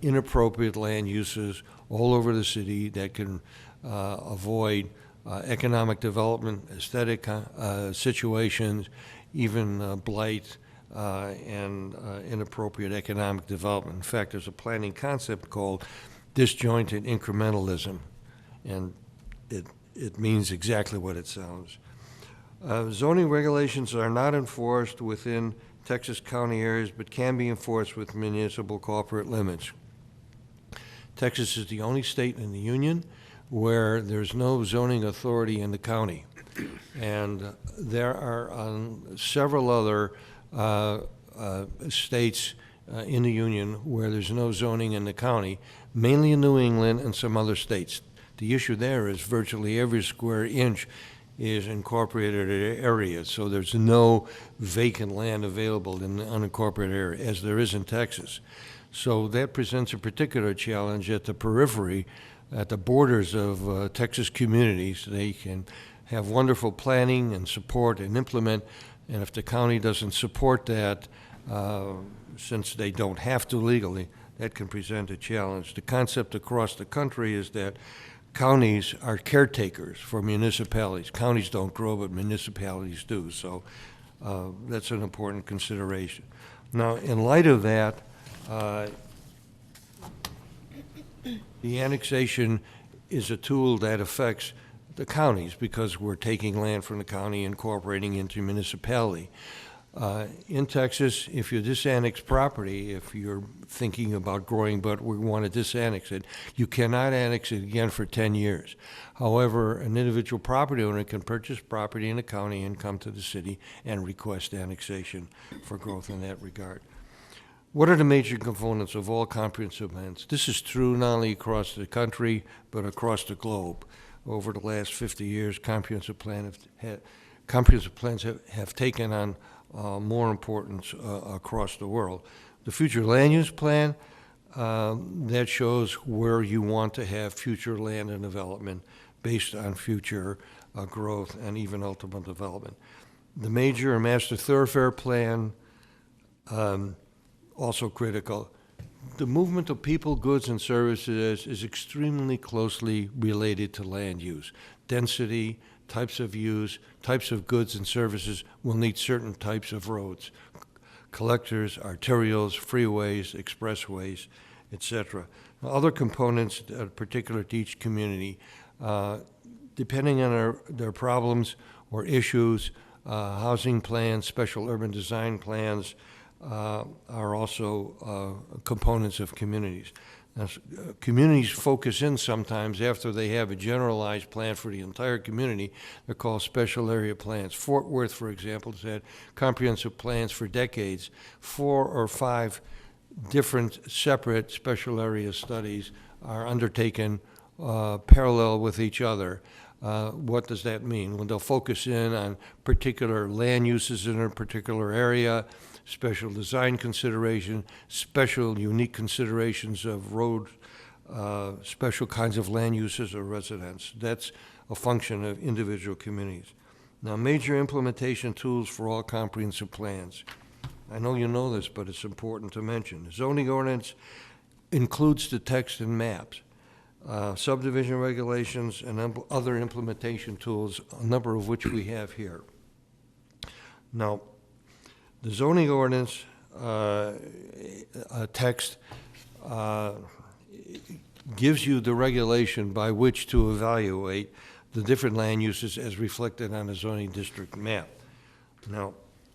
inappropriate land uses all over the city that can avoid economic development, aesthetic situations, even blight, and inappropriate economic development. In fact, there's a planning concept called disjointed incrementalism, and it means exactly what it sounds. Zoning regulations are not enforced within Texas county areas, but can be enforced with municipal corporate limits. Texas is the only state in the union where there's no zoning authority in the county. And there are several other states in the union where there's no zoning in the county, mainly in New England and some other states. The issue there is virtually every square inch is incorporated area, so there's no vacant land available in the unincorporated area, as there is in Texas. So that presents a particular challenge at the periphery, at the borders of Texas communities. They can have wonderful planning and support and implement, and if the county doesn't support that, since they don't have to legally, that can present a challenge. The concept across the country is that counties are caretakers for municipalities. Counties don't grow, but municipalities do, so that's an important consideration. Now, in light of that, the annexation is a tool that affects the counties because we're taking land from the county, incorporating into municipality. In Texas, if you disannex property, if you're thinking about growing but we want to disannex it, you cannot annex it again for 10 years. However, an individual property owner can purchase property in the county and come to the city and request annexation for growth in that regard. What are the major components of all comprehensive plans? This is true not only across the country, but across the globe. Over the last 50 years, comprehensive plans have taken on more importance across the world. The future land use plan, that shows where you want to have future land and development based on future growth and even ultimate development. The major master thoroughfare plan, also critical. The movement of people, goods, and services is extremely closely related to land use. Density, types of use, types of goods and services will need certain types of roads. Collectors, arterials, freeways, expressways, etc. Other components are particular to each community, depending on their problems or issues, housing plans, special urban design plans, are also components of communities. Now, communities focus in sometimes after they have a generalized plan for the entire community. They're called special area plans. Fort Worth, for example, has had comprehensive plans for decades. 4 or 5 different separate special area studies are undertaken parallel with each other. What does that mean? Well, they'll focus in on particular land uses in a particular area, special design consideration, special unique considerations of road, special kinds of land uses or residents. That's a function of individual communities. Now, major implementation tools for all comprehensive plans. I know you know this, but it's important to mention. The zoning ordinance includes the text and maps. Subdivision regulations and other implementation tools, a number of which we have here. Now, the zoning ordinance text gives you the regulation by which to evaluate the different land uses as reflected on a zoning district map. Now,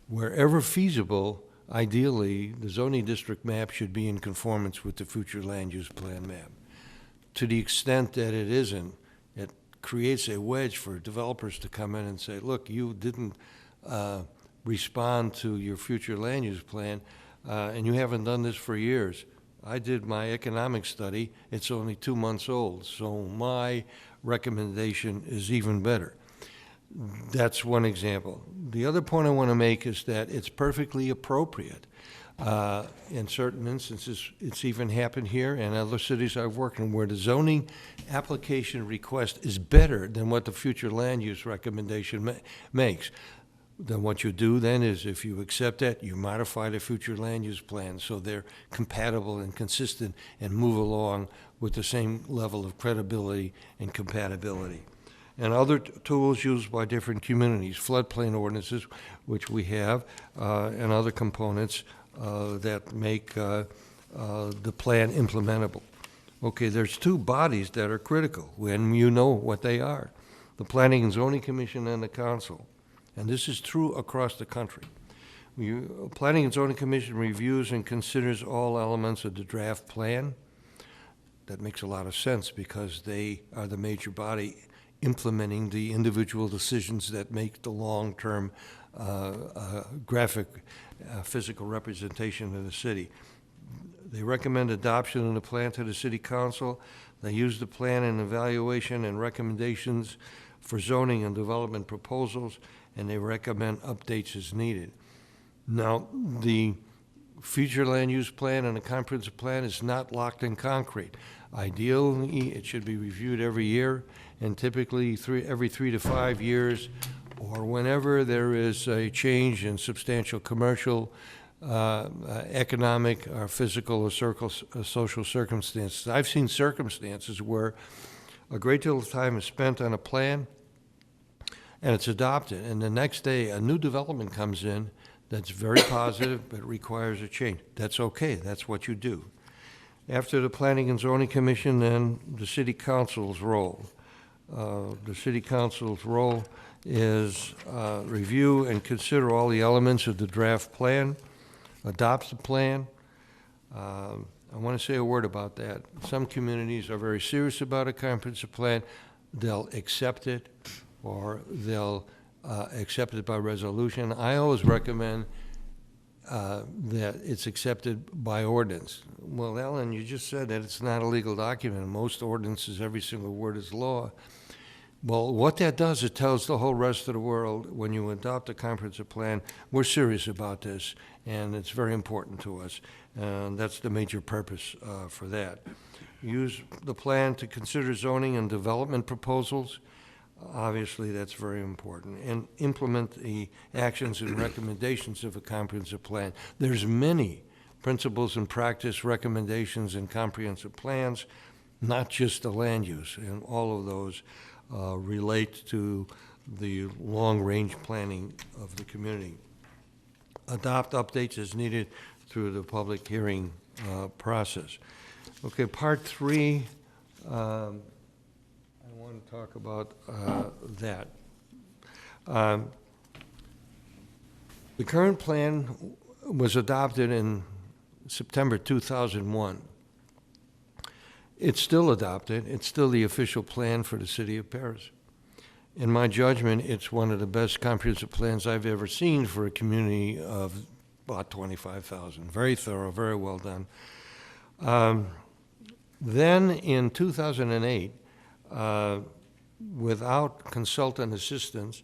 wherever feasible, ideally, the zoning district map should be in conformance with the future land use plan map. To the extent that it isn't, it creates a wedge for developers to come in and say, look, you didn't respond to your future land use plan, and you haven't done this for years. I did my economic study. It's only 2 months old, so my recommendation is even better. That's one example. The other point I want to make is that it's perfectly appropriate. In certain instances, it's even happened here and other cities I've worked in where the zoning application request is better than what the future land use recommendation makes. Then what you do then is if you accept that, you modify the future land use plan so they're compatible and consistent and move along with the same level of credibility and compatibility. And other tools used by different communities, floodplain ordinances, which we have, and other components that make the plan implementable. Okay, there's 2 bodies that are critical, and you know what they are. The Planning and Zoning Commission and the Council. And this is true across the country. Planning and Zoning Commission reviews and considers all elements of the draft plan. That makes a lot of sense because they are the major body implementing the individual decisions that make the long-term graphic physical representation of the city. They recommend adoption of the plan to the City Council. They use the plan in evaluation and recommendations for zoning and development proposals, and they recommend updates as needed. Now, the future land use plan and the comprehensive plan is not locked in concrete. Ideally, it should be reviewed every year, and typically every 3 to 5 years, or whenever there is a change in substantial commercial, economic, or physical or social circumstances. I've seen circumstances where a great deal of time is spent on a plan, and it's adopted, and the next day a new development comes in that's very positive but requires a change. That's okay, that's what you do. After the Planning and Zoning Commission, then the City Council's role. The City Council's role is review and consider all the elements of the draft plan, adopt the plan. I want to say a word about that. Some communities are very serious about a comprehensive plan. They'll accept it, or they'll accept it by resolution. I always recommend that it's accepted by ordinance. Well, Ellen, you just said that it's not a legal document. Most ordinances, every single word is law. Well, what that does, it tells the whole rest of the world, when you adopt a comprehensive plan, we're serious about this, and it's very important to us. And that's the major purpose for that. Use the plan to consider zoning and development proposals. Obviously, that's very important. And implement the actions and recommendations of a comprehensive plan. There's many principles and practice recommendations in comprehensive plans, not just the land use, and all of those relate to the long-range planning of the community. Adopt updates as needed through the public hearing process. Okay, part 3, I want to talk about that. The current plan was adopted in September 2001. It's still adopted. It's still the official plan for the city of Paris. In my judgment, it's one of the best comprehensive plans I've ever seen for a community of about 25,000. Very thorough, very well done. Then in 2008, without consultant assistance,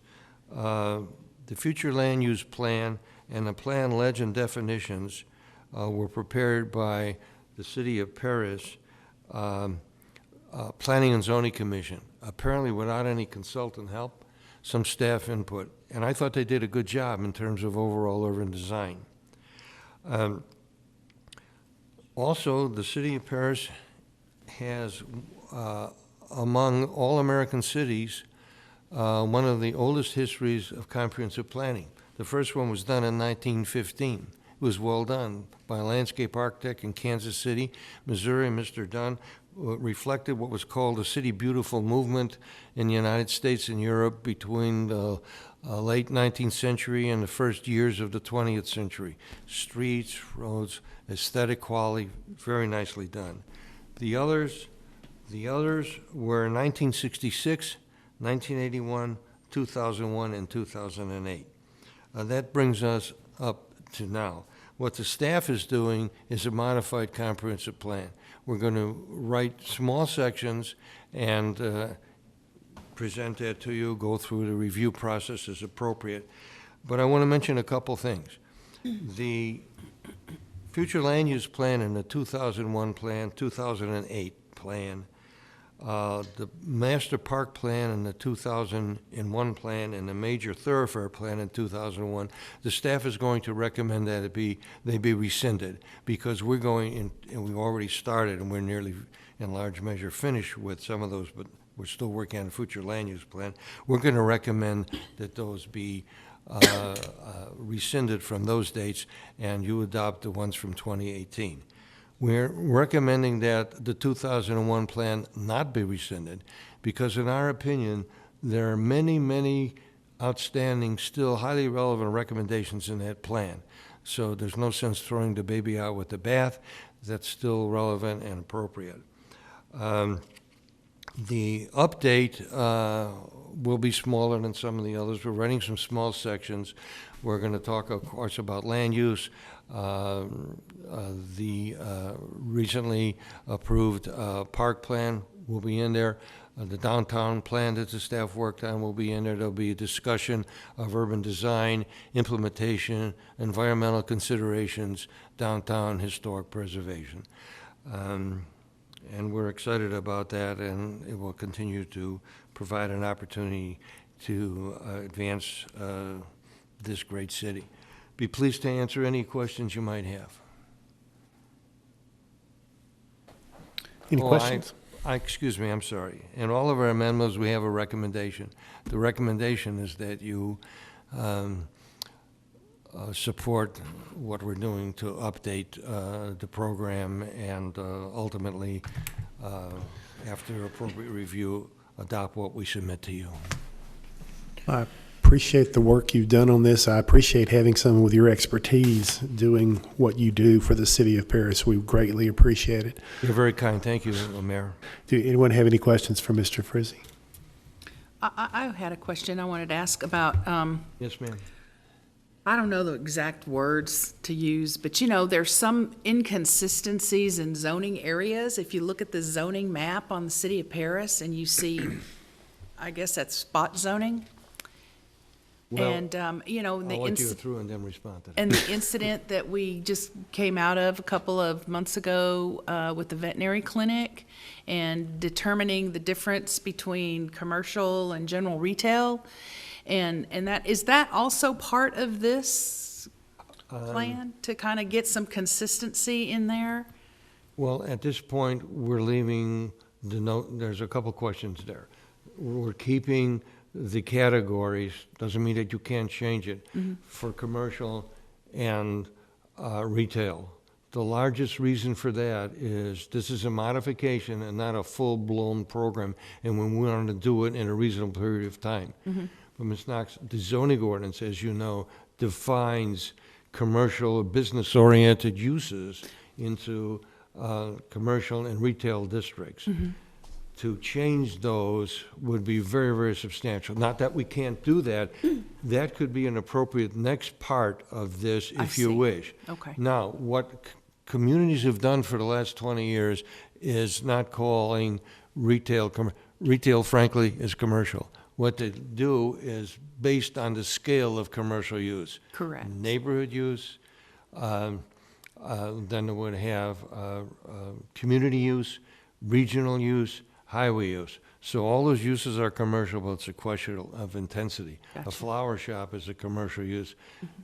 the future land use plan and the plan legend definitions were prepared by the city of Paris Planning and Zoning Commission, apparently without any consultant help, some staff input. And I thought they did a good job in terms of overall urban design. Also, the city of Paris has, among all American cities, one of the oldest histories of comprehensive planning. The first one was done in 1915. It was well done by a landscape architect in Kansas City, Missouri, Mr. Dunn. Reflected what was called a city beautiful movement in the United States and Europe between the late 19th century and the first years of the 20th century. Streets, roads, aesthetic quality, very nicely done. The others were 1966, 1981, 2001, and 2008. That brings us up to now. What the staff is doing is a modified comprehensive plan. We're going to write small sections and present that to you, go through the review process as appropriate. But I want to mention a couple things. The future land use plan and the 2001 plan, 2008 plan, the master park plan and the 2001 plan and the major thoroughfare plan in 2001, the staff is going to recommend that they be rescinded, because we're going in, and we've already started, and we're nearly in large measure finished with some of those, but we're still working on the future land use plan. We're going to recommend that those be rescinded from those dates, and you adopt the ones from 2018. We're recommending that the 2001 plan not be rescinded, because in our opinion, there are many, many outstanding, still highly relevant recommendations in that plan. So there's no sense throwing the baby out with the bath. That's still relevant and appropriate. The update will be smaller than some of the others. We're writing some small sections. We're going to talk, of course, about land use. The recently approved park plan will be in there. The downtown plan that the staff worked on will be in there. There'll be a discussion of urban design, implementation, environmental considerations, downtown historic preservation. And we're excited about that, and it will continue to provide an opportunity to advance this great city. Be pleased to answer any questions you might have. Any questions? Excuse me, I'm sorry. In all of our amendments, we have a recommendation. The recommendation is that you support what we're doing to update the program and ultimately, after appropriate review, adopt what we submit to you. I appreciate the work you've done on this. I appreciate having someone with your expertise doing what you do for the city of Paris. We greatly appreciate it. You're very kind. Thank you, Mayor. Do anyone have any questions for Mr. Frizzy? I had a question I wanted to ask about, Yes, ma'am. I don't know the exact words to use, but you know, there's some inconsistencies in zoning areas. If you look at the zoning map on the city of Paris and you see, I guess that's spot zoning. Well, And, you know, I'll let you go through and then respond to that. and the incident that we just came out of a couple of months ago with the veterinary clinic and determining the difference between commercial and general retail. And that, is that also part of this plan to kind of get some consistency in there? Well, at this point, we're leaving the note, there's a couple questions there. We're keeping the categories, doesn't mean that you can't change it, for commercial and retail. The largest reason for that is this is a modification and not a full-blown program, and when we want to do it in a reasonable period of time. But Ms. Knox, the zoning ordinance, as you know, defines commercial or business-oriented uses into commercial and retail districts. To change those would be very, very substantial. Not that we can't do that. That could be an appropriate next part of this if you wish. Okay. Now, what communities have done for the last 20 years is not calling retail, retail frankly is commercial. What they do is based on the scale of commercial use. Correct. Neighborhood use, then it would have community use, regional use, highway use. So all those uses are commercial, but it's a question of intensity. Gotcha. A flower shop is a commercial use,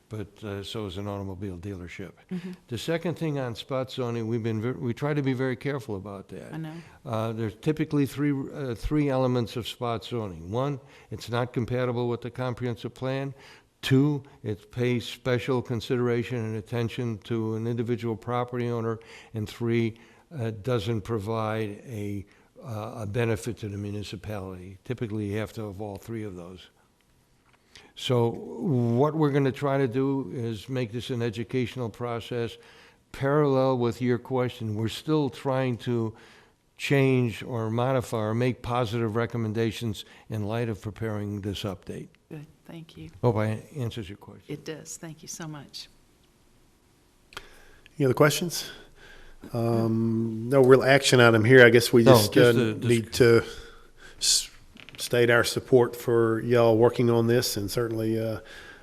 but so is an automobile dealership. The second thing on spot zoning, we try to be very careful about that. I know. There's typically three elements of spot zoning. One, it's not compatible with the comprehensive plan. Two, it pays special consideration and attention to an individual property owner. And three, doesn't provide a benefit to the municipality. Typically, you have to have all three of those. So what we're going to try to do is make this an educational process. Parallel with your question, we're still trying to change or modify or make positive recommendations in light of preparing this update. Good, thank you. Hope I answers your question. It does, thank you so much. Any other questions? No real action item here. I guess we just need to state our support for y'all working on this, and certainly I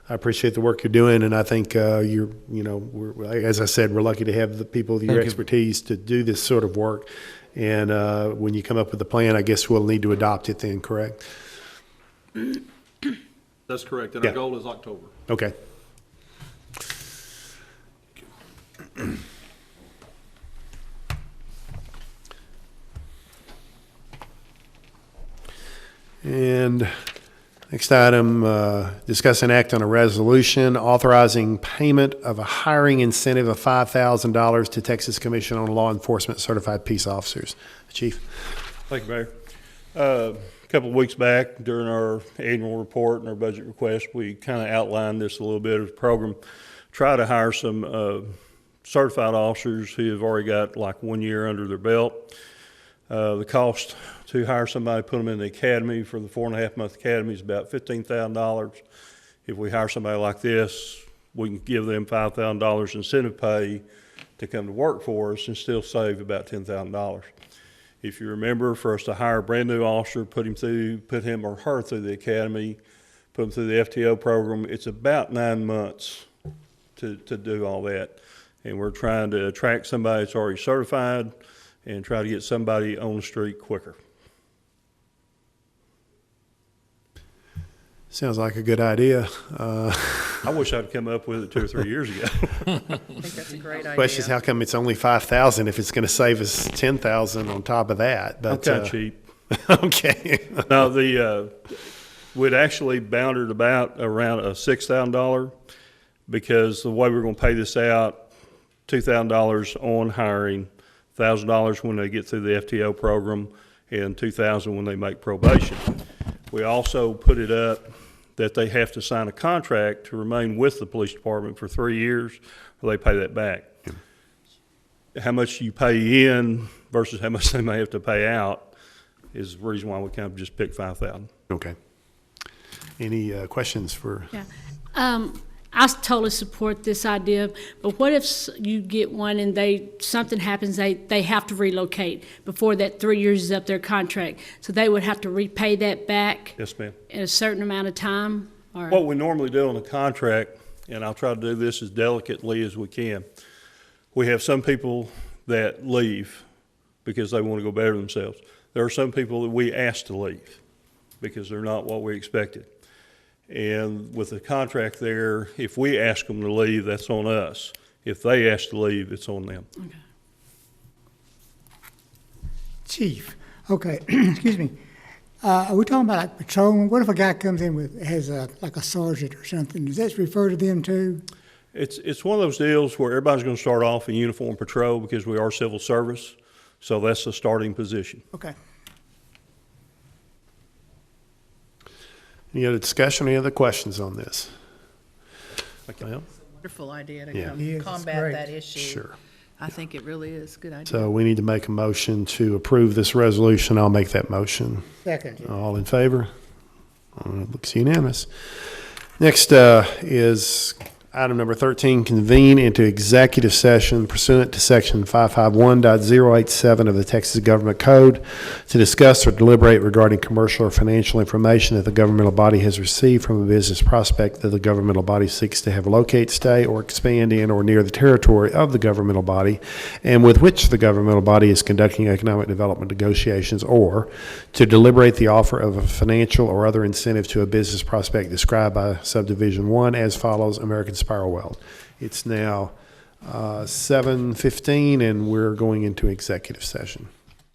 appreciate the work you're doing. And I think as I said, we're lucky to have the people with your expertise to do this sort of work. And when you come up with a plan, I guess we'll need to adopt it then, correct? That's correct, and our goal is October. Okay. And next item, discuss and act on a resolution authorizing payment of a hiring incentive of $5,000 to Texas Commission on Law Enforcement Certified Peace Officers. Chief. Thank you, Mayor. A couple of weeks back during our annual report and our budget request, we kind of outlined this a little bit as a program. Try to hire some certified officers who have already got like 1 year under their belt. The cost to hire somebody, put them in the academy for the 4.5-month academy is about $15,000. If we hire somebody like this, we can give them $5,000 incentive pay to come to work for us and still save about $10,000. If you remember, for us to hire a brand new officer, put him or her through the academy, put them through the FTO program, it's about 9 months to do all that. And we're trying to attract somebody that's already certified and try to get somebody on the street quicker. Sounds like a good idea. I wish I'd come up with it 2 or 3 years ago. I think that's a great idea. Question is, how come it's only $5,000 if it's going to save us $10,000 on top of that? But, I'm kind of cheap. Okay. No, we'd actually bounded about around a $6,000, because the way we're going to pay this out, $2,000 on hiring, $1,000 when they get through the FTO program, and $2,000 when they make probation. We also put it up that they have to sign a contract to remain with the police department for 3 years, or they pay that back. How much you pay in versus how much they may have to pay out is the reason why we kind of just picked 5,000. Okay. Any questions for? Yeah. I totally support this idea, but what if you get one and something happens, they have to relocate before that 3 years is up their contract, so they would have to repay that back? Yes, ma'am. In a certain amount of time? Or What we normally do on the contract, and I'll try to do this as delicately as we can, we have some people that leave because they want to go better themselves. There are some people that we ask to leave because they're not what we expected. And with the contract there, if we ask them to leave, that's on us. If they ask to leave, it's on them. Okay. Chief, okay, excuse me. Are we talking about like patrolman? What if a guy comes in has like a sergeant or something? Does that refer to them too? It's one of those deals where everybody's going to start off in uniform patrol because we are civil service. So that's the starting position. Okay. Any other discussion, any other questions on this? Well, Wonderful idea to Yeah. Yes, combat great. that issue. sure. I think it really is a good idea. So we need to make a motion to approve this resolution. I'll make that motion. Second. All in favor? It looks unanimous. Next is item number 13, convene into executive session pursuant to section 551.087 of the Texas Government Code to discuss or deliberate regarding commercial or financial information that the governmental body has received from a business prospect that the governmental body seeks to have locate, stay, or expand in or near the territory of the governmental body, and with which the governmental body is conducting economic development negotiations, or to deliberate the offer of a financial or other incentive to a business prospect described by subdivision 1 as follows: American Spiral Weld. It's now 7:15 and we're going into executive session.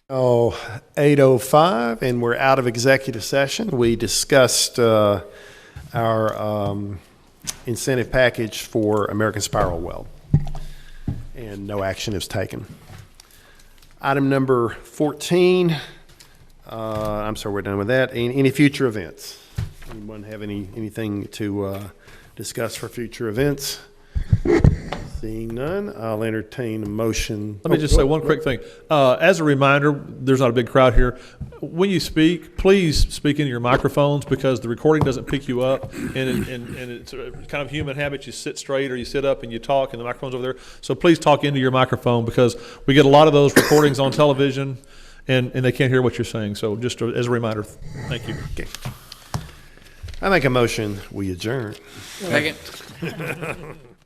8:05 and we're out of executive session. We discussed our incentive package for American Spiral Weld and no action is taken. Item number 14, I'm sorry, we're done with that. Any future events? Anyone have anything to discuss for future events? Seeing none, I'll entertain a motion. Let me just say one quick thing. As a reminder, there's not a big crowd here. When you speak, please speak into your microphones because the recording doesn't pick you up. And it's a kind of human habit. You sit straight or you sit up and you talk and the microphone's over there. So please talk into your microphone because we get a lot of those recordings on television and they can't hear what you're saying. So just as a reminder, thank you. Okay. I make a motion, we adjourn. Second.